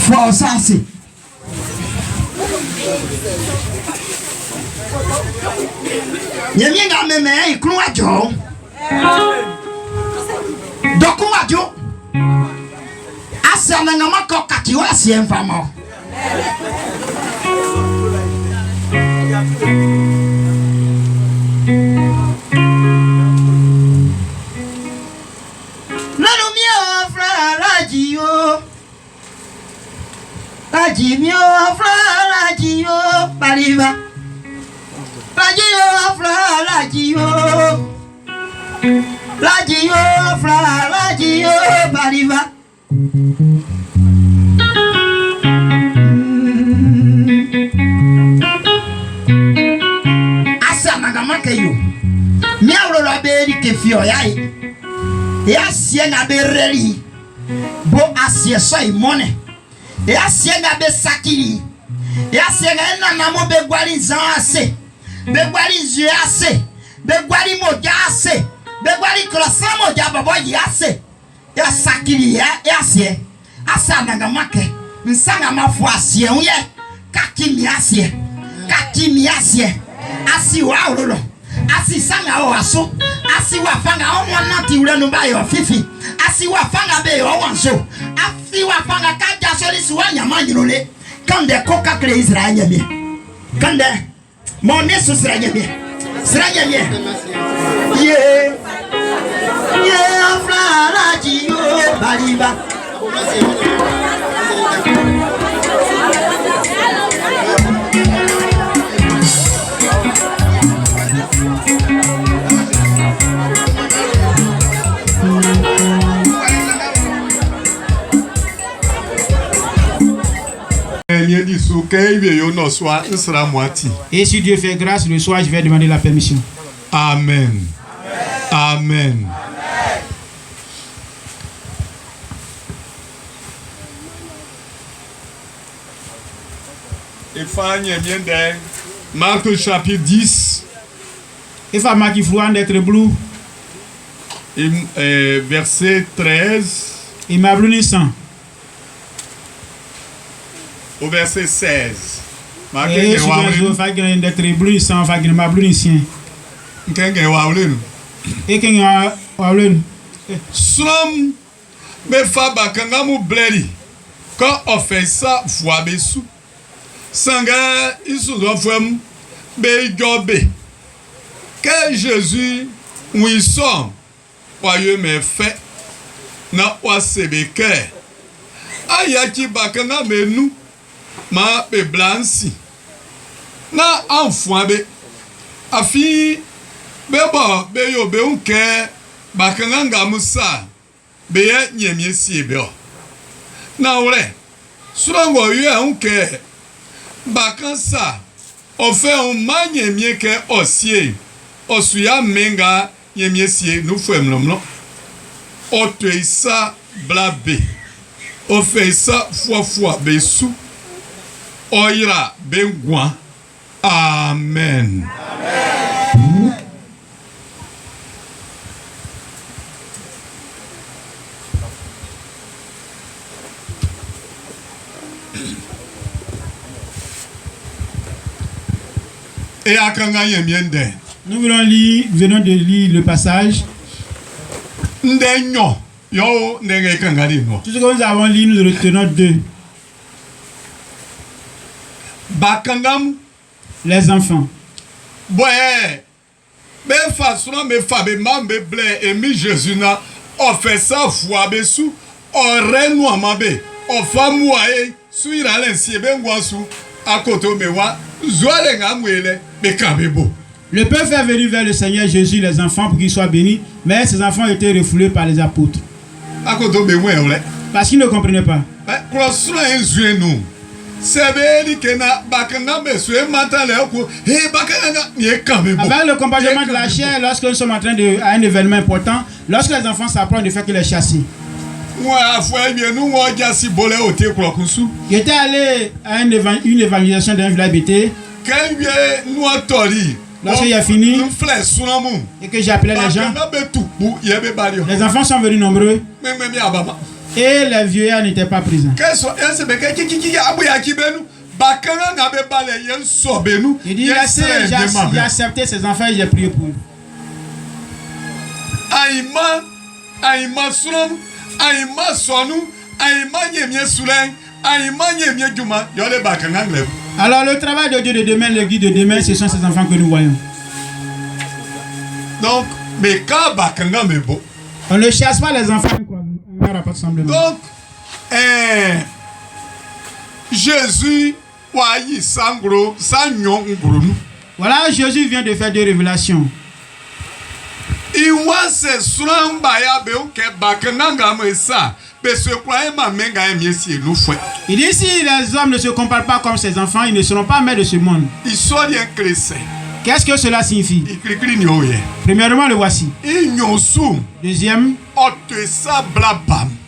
Forçasse. Nyamienga meme ikunu ajo. Doku ajo. Asa na mako kati wa siemfamo. Rajimio afra rajio bariba. Rajio afra rajio. Rajio afra rajio bariba. Asa magamake yo. Miauro la beri ke fio yai. Ya siena bereli. Bo asie so imone. E asienga be sakiri. E asienga ena namo be gwali zan ase. Be gwali zye ase. Be gwali moja ase. Be gwali krosa moja babo yi ase. E sakiri ya e asie. Asa nanga make. Nsanga mafu asie unye. Kakimi asie. Kakimi asie. Asi wa urolo. Asi sanga o aso. Asi wafanga o mwanati ule nubayo fifi. Asi wafanga be o wanso. Asi wafanga kaja soli suwanya manjinole. Kande koka kle Israel nyamie. Kande monesu Israel nyamie. Israel nyamie. Yeah. Yeah, afra raji yo baliba. Et si Dieu fait grâce, le soir, je vais demander la permission. Amen. Amen. Marc chapitre 10. Il faut marquer flouan d'être bleu. Verset 13. Il m'a bleu sang. Au verset 16. Et je vais d'être bleu sang, il m'a bleu sien. Et qu'il y a un Slum me fa bakanga mu bleri. Quand on fait ça, foi besu. Sanga isu fem be gobe. Que Jésus oui son waye me fait na wa sebeke. Ayaki bakanga menu ma be blanci. Na enfant be afi bebo be yo be unke bakanga ngamusa be ye nyemie siebeo na ore surango ye unke bakansa ofe un manyemie ke osie osuya menga nyemie sie nu fuemlomlo otuisa blabe ofe sa fois besu oira bengwa. Amen. Amen. Et à nous venons de lire le passage. Tout ce que nous avons lu, nous retenons deux. Bakangam, les enfants. Ouais. Mais façon me fabe mambe blé et mi Jésus na on fait ça foi besu on reno amabe on femme wae suira lensie bengwasu akoto mewa zoale ngamwele be kabebo. Le peuple est venu vers le Seigneur Jésus les enfants pour qu'ils soient bénis, mais ces enfants étaient refoulés par les apôtres. Akoto mewa ole. Parce qu'ils ne comprenaient pas. Avec le comportement de la chair, lorsque nous sommes en train de un événement important, lorsque les enfants s'apprennent de faire que les chasser. Il était allé à une évangélisation d'un village bêté. Lorsqu'il a fini et que j'ai appelé les gens, les enfants sont venus nombreux. Et les vieillards n'étaient pas présents. Il dit, j'ai accepté ces enfants et j'ai prié pour eux. Alors le travail de Dieu de demain, le guide de demain, ce sont ces enfants que nous voyons. Donc, mais quand on ne chasse pas les enfants. Donc, Jésus, voilà, Jésus vient de faire des révélations. Il dit si les hommes ne se comparent pas comme ces enfants, ils ne seront pas maîtres de ce monde. Qu'est-ce que cela signifie? Premièrement, le voici. Deuxième,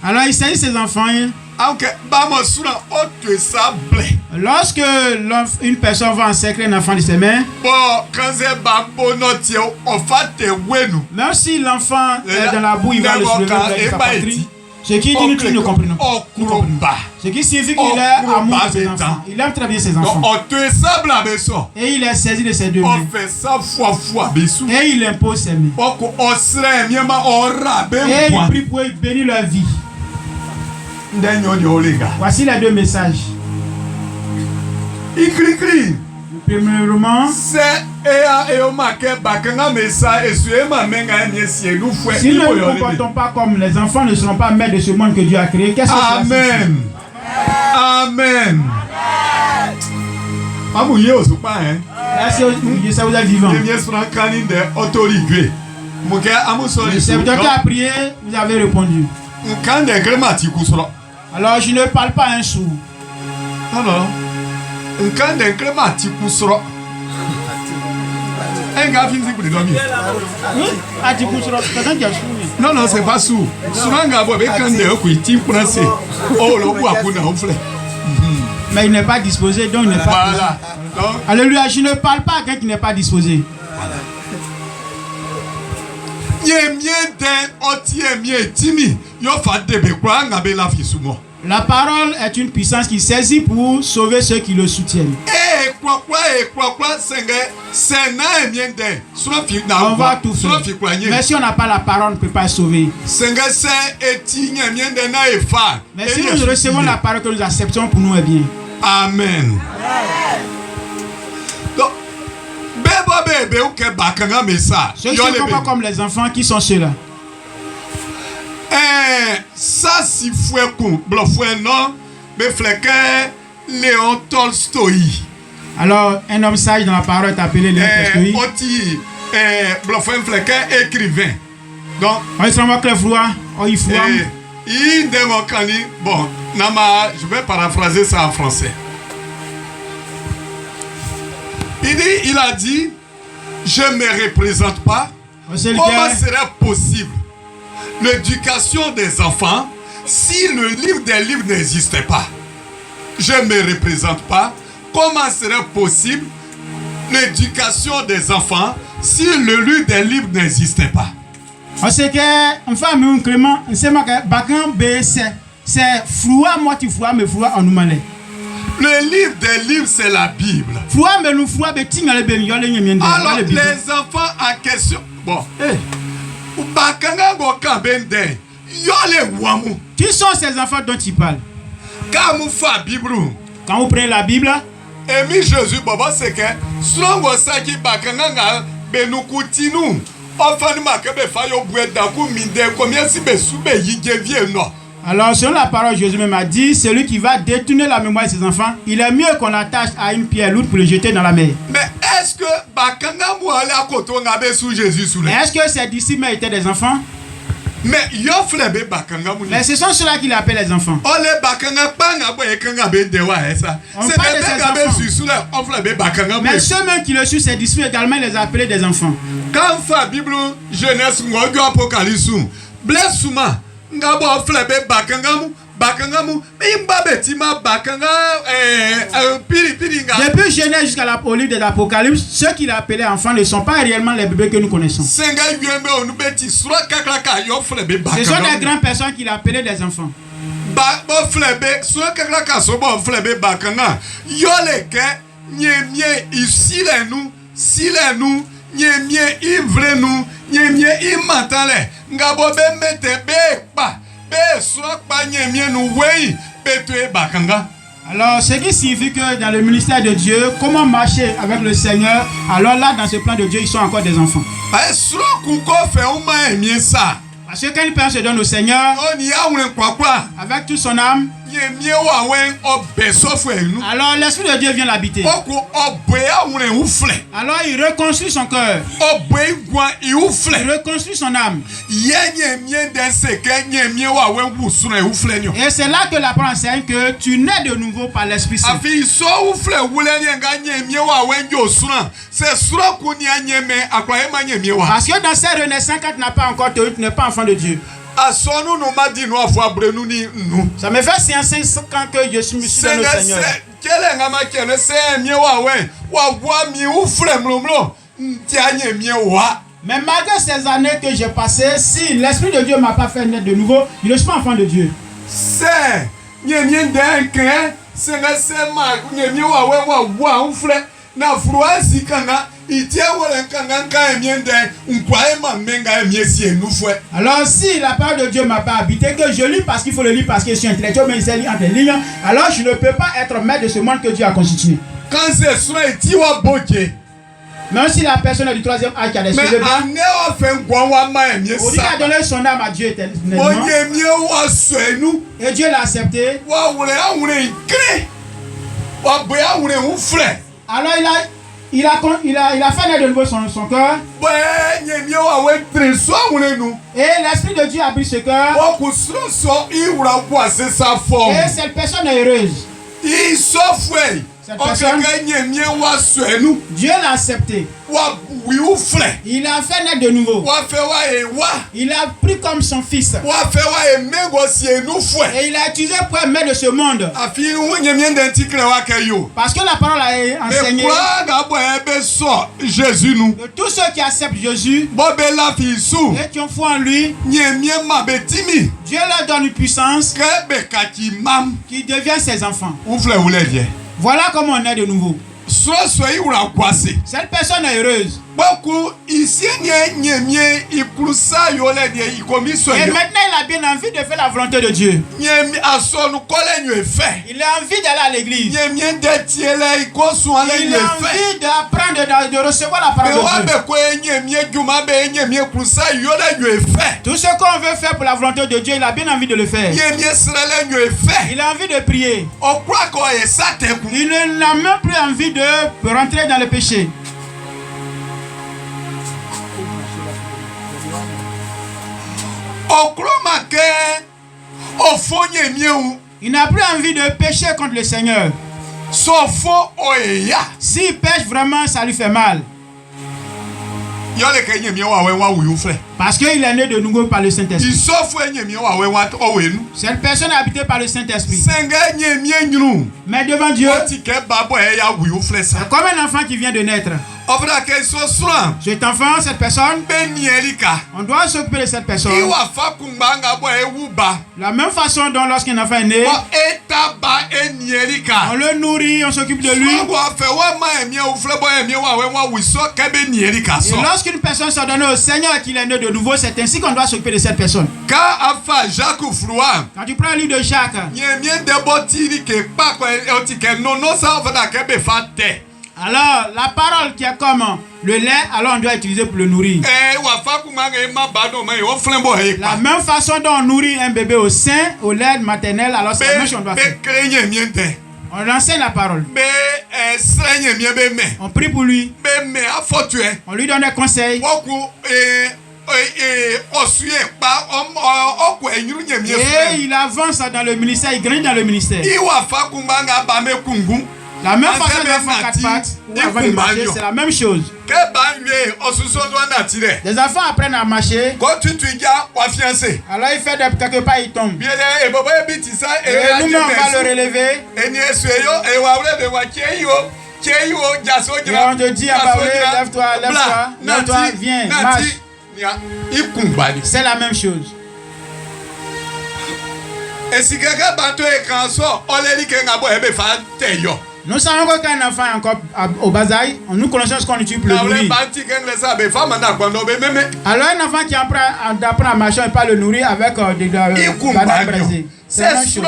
alors il s'agit de ces enfants. Lorsque une personne va encercler un enfant de ses mains, même si l'enfant est dans la boue, il va le soulever de sa patrie. Ce qui dit nous ne comprenons pas. Ce qui signifie qu'il est amour de ses enfants. Il aime très bien ses enfants. Et il est saisi de ses deux mains. Et il impose ses mains. Et il prie pour bénir leur vie. Voici les deux messages. Premièrement, si nous ne nous comportons pas comme les enfants ne seront pas maîtres de ce monde que Dieu a créé, qu'est-ce que ça signifie? Amen. Ça vous est vivant. Le serviteur qui a prié, vous avez répondu. Alors je ne parle pas un sourd. nkande krema atikusro enga finzi pour dormir atikusro non non c'est pas sous sunanga bo be kande ko iti français oh le bois pour na ofle mais il n'est pas disposé donc il n'est pas voilà. Alléluia, je ne parle pas à quelqu'un qui n'est pas disposé. La parole est une puissance qui saisit pour sauver ceux qui le soutiennent. On va tout faire. Mais si on n'a pas la parole, on ne peut pas sauver. Mais si nous recevons la parole que nous acceptons, pour nous est bien. Amen. Donc, ceux qui ne sont pas comme les enfants, qui sont ceux-là? Ça, si fouet non, mais flequet Léon Tolstoï. Alors, un homme sage dans la parole est appelé Léon Tolstoï. Écrivain. Donc, bon, je vais paraphraser ça en français. Il a dit, je ne me représente pas. Comment serait possible l'éducation des enfants si le livre des livres n'existait pas? Je ne me représente pas. Comment serait possible l'éducation des enfants si le livre des livres n'existait pas? C'est que, enfin, nous, Clément, c'est froid, moi tu froid, mais froid en nous malais. Le livre des livres, c'est la Bible. Alors, les enfants en question. Bon. Qui sont ces enfants dont il parle? Quand vous prenez la Bible, et Jésus, c'est que alors, selon la parole, Jésus même a dit, celui qui va détourner la mémoire de ses enfants, il est mieux qu'on attache à une pierre lourde pour le jeter dans la mer. Mais est-ce que est-ce que ses disciples étaient des enfants? Mais ce sont ceux-là qu'il appelle les enfants. On parle des enfants. Mais ceux-mêmes qui le suivent, ses disciples également, les appelaient des enfants. Quand la Bible, Genèse, Apocalypse, blessuma. Depuis Genèse jusqu'à au livre de l'Apocalypse, ceux qu'il appelait enfants ne sont pas réellement les bébés que nous connaissons. Ce sont des grandes personnes qu'il appelait des enfants. Alors, ce qui signifie que dans le ministère de Dieu, comment marcher avec le Seigneur, alors là, dans ce plan de Dieu, ils sont encore des enfants. Parce que quand une personne se donne au Seigneur, avec toute son âme, alors l'Esprit de Dieu vient l'habiter. Alors il reconstruit son cœur. Il reconstruit son âme. Et c'est là que la parole enseigne que tu nais de nouveau par l'Esprit Saint. Parce que dans cette renaissance, quand tu n'as pas encore théorie, tu n'es pas enfant de Dieu. Ça me fait 5 ans que je suis dans le Seigneur. Mais malgré ces années que j'ai passées, si l'Esprit de Dieu ne m'a pas fait naître de nouveau, je ne suis pas enfant de Dieu. Alors si la parole de Dieu m'a pas habité, que je lis parce qu'il faut le lire parce que je suis intellectuel, mais je lis entre les lignes, alors je ne peux pas être maître de ce monde que Dieu a constitué. Même si la personne est du 3e âge qui a des cheveux blancs, on dit qu'il a donné son âme à Dieu éternellement, et Dieu l'a accepté. Alors il a fait naître de nouveau son cœur. Et l'Esprit de Dieu a pris ce cœur. Et cette personne est heureuse. Cette personne, Dieu l'a accepté. Il a fait naître de nouveau. Il a pris comme son fils. Et il a utilisé pour être maître de ce monde. Parce que la parole a enseigné que tous ceux qui acceptent Jésus et qui ont foi en lui, Dieu leur donne une puissance qui devient ses enfants. Voilà comment on est de nouveau. Cette personne est heureuse. Et maintenant il a bien envie de faire la volonté de Dieu. Il a envie d'aller à l'église. Il a envie d'apprendre, de recevoir la parole de Dieu. Tout ce qu'on veut faire pour la volonté de Dieu, il a bien envie de le faire. Il a envie de prier. Il n'a même plus envie de rentrer dans le péché. Il n'a plus envie de pécher contre le Seigneur. S'il pêche vraiment, ça lui fait mal. Parce qu'il est né de nouveau par le Saint-Esprit. Cette personne est habitée par le Saint-Esprit. Mais devant Dieu, c'est comme un enfant qui vient de naître. Cet enfant, cette personne, on doit s'occuper de cette personne. La même façon dont lorsqu'un enfant est né, on le nourrit, on s'occupe de lui. Et lorsqu'une personne se donne au Seigneur et qu'il est né de nouveau, c'est ainsi qu'on doit s'occuper de cette personne. Quand tu prends le livre de Jacques, alors la parole qui est comme le lait, alors on doit utiliser pour le nourrir. La même façon dont on nourrit un bébé au sein, au lait maternel, alors c'est la même chose qu'on doit faire. On enseigne la parole. On prie pour lui. On lui donne des conseils. Et il avance dans le ministère, il grandit dans le ministère. La même façon d'enfant 4 pattes, ou avant de marcher, c'est la même chose. Les enfants apprennent à marcher. Alors il fait quelque part, il tombe. Et nous-mêmes, on va le relever. Et on te dit à Paulé, lève-toi, viens, marche. C'est la même chose. Nous savons qu'un enfant est encore au bas âge, nous connaissons ce qu'on utilise pour le nourrir. Alors un enfant qui apprend à marcher, il peut le nourrir avec des bananes braisées. C'est la même chose.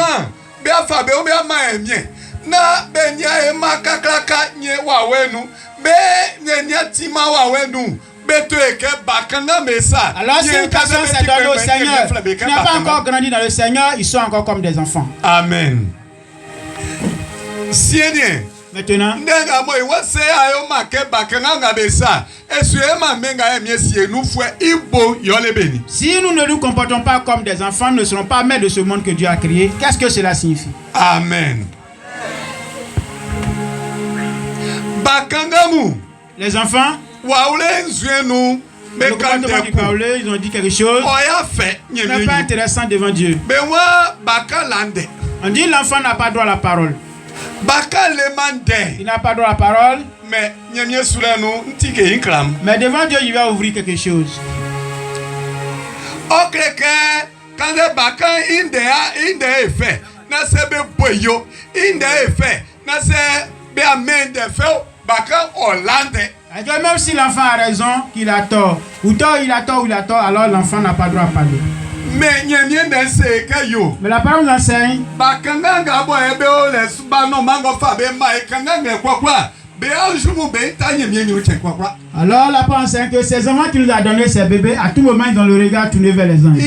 Alors si une personne s'est donnée au Seigneur, qui n'a pas encore grandi dans le Seigneur, ils sont encore comme des enfants. Amen. Maintenant, si nous ne nous comportons pas comme des enfants, nous ne serons pas maîtres de ce monde que Dieu a créé. Qu'est-ce que cela signifie? Amen. Les enfants, le comportement du Paulé, ils ont dit quelque chose qui n'est pas intéressant devant Dieu. On dit l'enfant n'a pas droit à la parole. Il n'a pas droit à la parole. Mais devant Dieu, il va ouvrir quelque chose. Même si l'enfant a raison, qu'il a tort, ou tort, il a tort, alors l'enfant n'a pas droit à parler. Mais la parole nous enseigne. Alors la parole enseigne que ces enfants qu'il nous a donné, ces bébés, à tout moment ils ont le regard tourné vers les anges.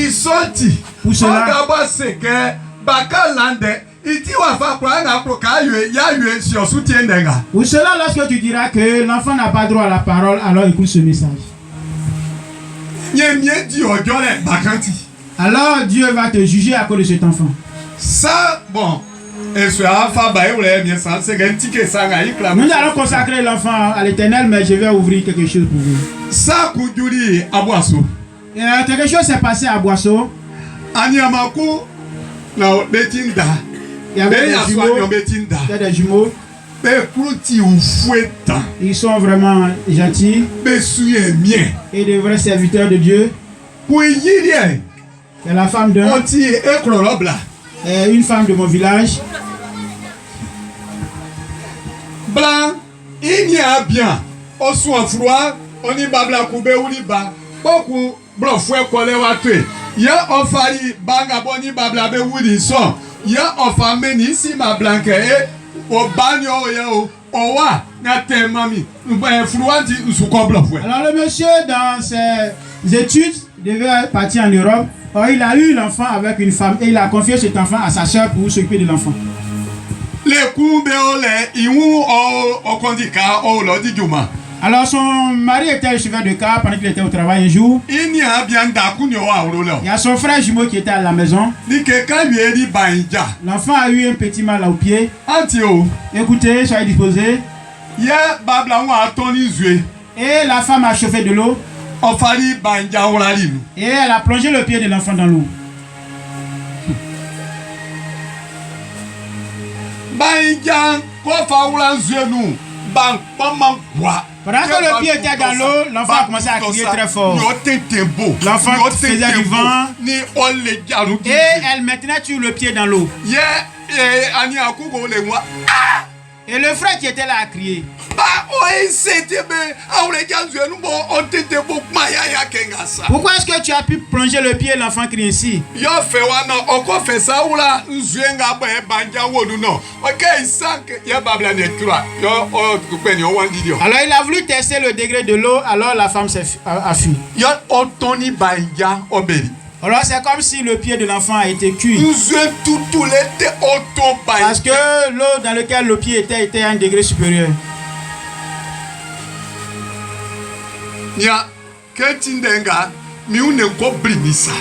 Pour cela, lorsque tu diras que l'enfant n'a pas droit à la parole, alors écoute ce message. Alors Dieu va te juger à cause de cet enfant. Ça, bon, Nous allons consacrer l'enfant à l'Éternel, mais je vais ouvrir quelque chose pour vous. Quelque chose s'est passé à Boisseau. Il y avait des jumeaux. Ils sont vraiment gentils et de vrais serviteurs de Dieu. C'est la femme d'un une femme de mon village. Blanc, il y a bien. On soit froid, on y babla koube ou li ba. Beaucoup blanc fouet collé watwe. Ya ofari banga boni babla be wudi son. Ya ofameni si ma blanque e o banyo ya o wa na te mami. Froid di sou blanc fouet. Alors le monsieur dans ses études devait partir en Europe. Or, il a eu l'enfant avec une femme et il a confié cet enfant à sa soeur pour s'occuper de l'enfant. Alors son mari était chauffeur de car pendant qu'il était au travail un jour. Il y a son frère jumeau qui était à la maison. L'enfant a eu un petit mal au pied. Écoutez, soyez disposés. Et la femme a chauffé de l'eau. Et elle a plongé le pied de l'enfant dans l'eau. Pendant que le pied était dans l'eau, l'enfant a commencé à crier très fort. L'enfant faisait du vent. Et elle maintenait sur le pied dans l'eau. Et le frère qui était là a crié. Pourquoi est-ce que tu as pu plonger le pied et l'enfant crie ainsi? Alors il a voulu tester le degré de l'eau, alors la femme a fui. Alors c'est comme si le pied de l'enfant a été cuit. Parce que l'eau dans laquelle le pied était à un degré supérieur.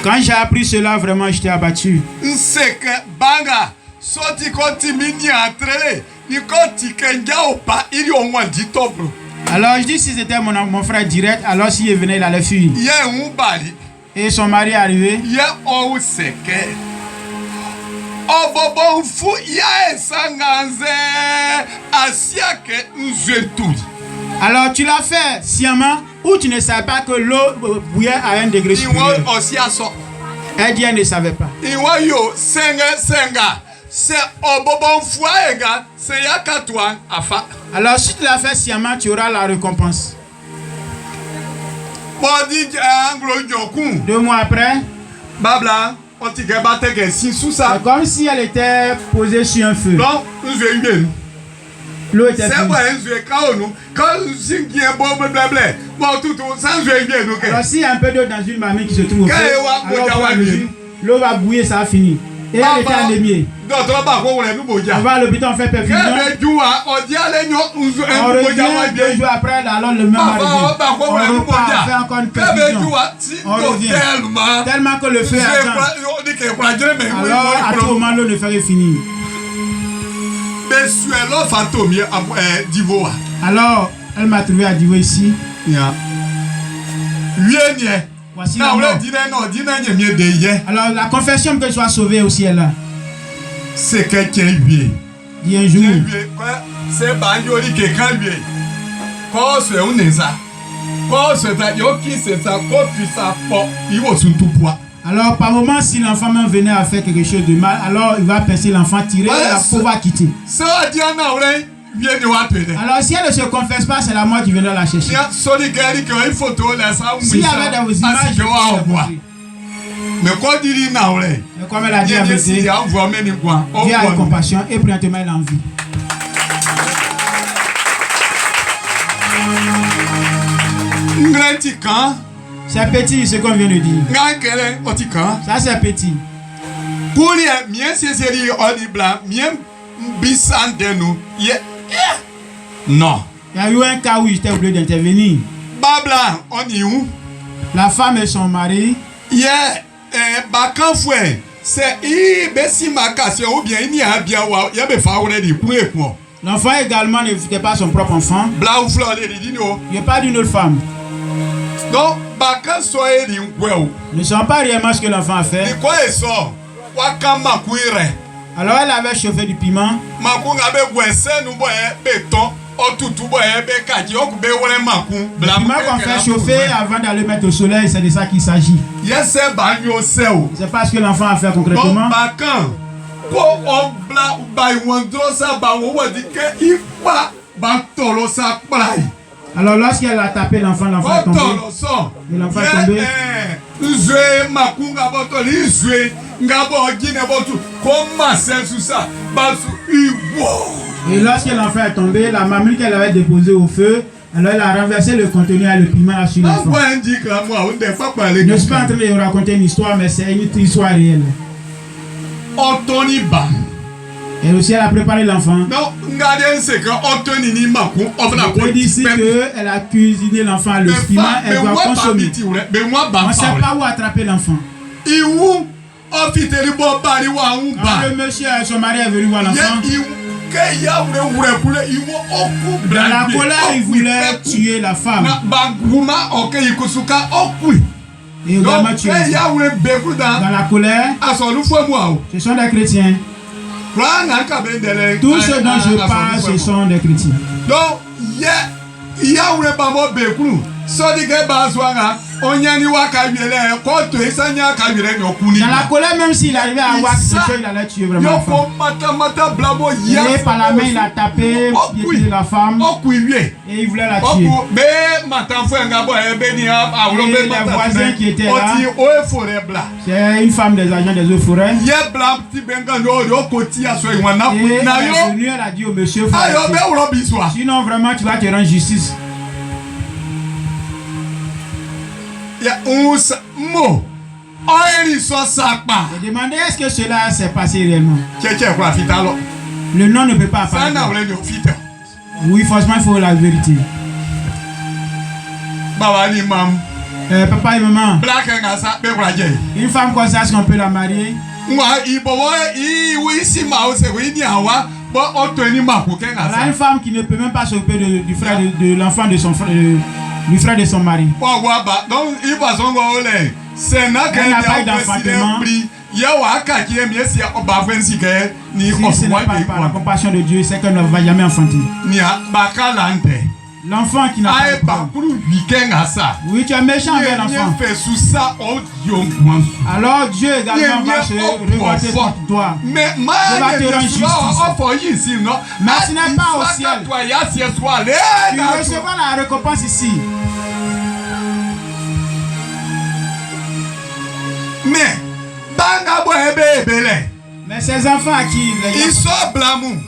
Quand j'ai appris cela, vraiment j'étais abattu. Alors je dis si c'était mon frère direct, alors s'il venait il allait fuir. Et son mari est arrivé. Alors tu l'as fait sciemment ou tu ne savais pas que l'eau bouillait à un degré supérieur? Elle dit elle ne savait pas. Alors si tu l'as fait sciemment, tu auras la récompense. 2 mois après, c'est comme si elle était posée sur un feu. L'eau était fine. Alors s'il y a un peu d'eau dans une marmite qui se trouve au feu, l'eau va bouillir, ça va finir. Et elle était anémiée. On va à l'hôpital, on fait perfusion. On revient 2 jours après, alors le même arrivé. On repart, on fait encore une perfusion. On revient. Tellement que le feu attend. Alors à tout moment, l'eau ne ferait finir. Alors, elle m'a trouvé à Divo ici. Voici la mort. Alors la confession que je sois sauvé aussi est là. C'est quelqu'un lui. Dit un jour. C'est Banjori qui est lui. Quand c'est un neza. Quand c'est un yoki, c'est ça. Quand tu sais il va sur tout poids. Alors par moment, si l'enfant même venait à faire quelque chose de mal, alors il va pincer l'enfant, tirer, la peau va quitter. Alors si elle ne se confesse pas, c'est la mort qui viendra la chercher. S'il y avait des images, mais comme elle a dit avec Dieu a eu compassion et présentement elle a envie. C'est petit ce qu'on vient de dire. Ça c'est petit. Non. Il y a eu un cas où j'étais obligé d'intervenir. La femme et son mari. c'est si ma cassé ou bien il y a bien il y a des fois des points. L'enfant également n'était pas son propre enfant. Il n'est pas d'une autre femme. Donc, ne sont pas réellement ce que l'enfant a fait. Alors elle avait chauffé du piment. Le piment qu'on fait chauffer avant d'aller mettre au soleil, c'est de ça qu'il s'agit. C'est pas ce que l'enfant a fait concrètement. Alors lorsqu'elle a tapé l'enfant, l'enfant est tombé. Et l'enfant est tombé. Et lorsque l'enfant est tombé, la mamie qu'elle avait déposée au feu, alors elle a renversé le contenu et le piment sur l'enfant. Je ne suis pas en train de raconter une histoire, mais c'est une histoire réelle. Et aussi elle a préparé l'enfant. On dit ici qu'elle a cuisiné l'enfant, le piment, elle doit consommer. On ne sait pas où attraper l'enfant. Le monsieur et son mari est venu voir l'enfant. Dans la colère, il voulait tuer la femme. Et également tuer l'enfant. Dans la colère, ce sont des chrétiens. Tous ceux dont je parle, ce sont des chrétiens. Donc, il y a dans la colère, même s'il arrivait à avoir quelque chose, il allait tuer vraiment la femme. Et par la main, il a tapé, piétiné la femme. Et il voulait la tuer. Et les voisins qui étaient là, c'est une femme des agents des eaux forêts. Et elle est venue, elle a dit au monsieur, sinon vraiment tu vas te rendre justice. J'ai demandé est-ce que cela s'est passé réellement. Le nom ne peut pas apparaître. Oui, franchement, il faut la vérité. Papa et maman, une femme comme ça, est-ce qu'on peut la marier? Alors, une femme qui ne peut même pas s'occuper du frère de l'enfant de son frère. Du frère de son mari. Donc, il va c'est n'a pas d'enfantement. Si ce n'est pas par la compassion de Dieu, c'est qu'elle ne va jamais enfanter. L'enfant qui n'a pas de oui, tu es méchant avec l'enfant. Alors Dieu également va se révolter contre toi. Mais va te rendre justice. Mais ce n'est pas au ciel. Tu recevras la récompense ici. Mais ces enfants à qui ils sont blamés.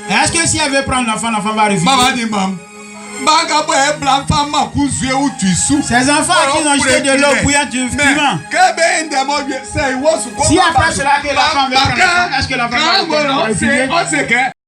Est-ce que si elle veut prendre l'enfant, l'enfant va refuser? Ces enfants qui ont jeté de l'eau bouillante du piment. Si après cela que l'enfant veut prendre l'enfant, est-ce que l'enfant va refuser?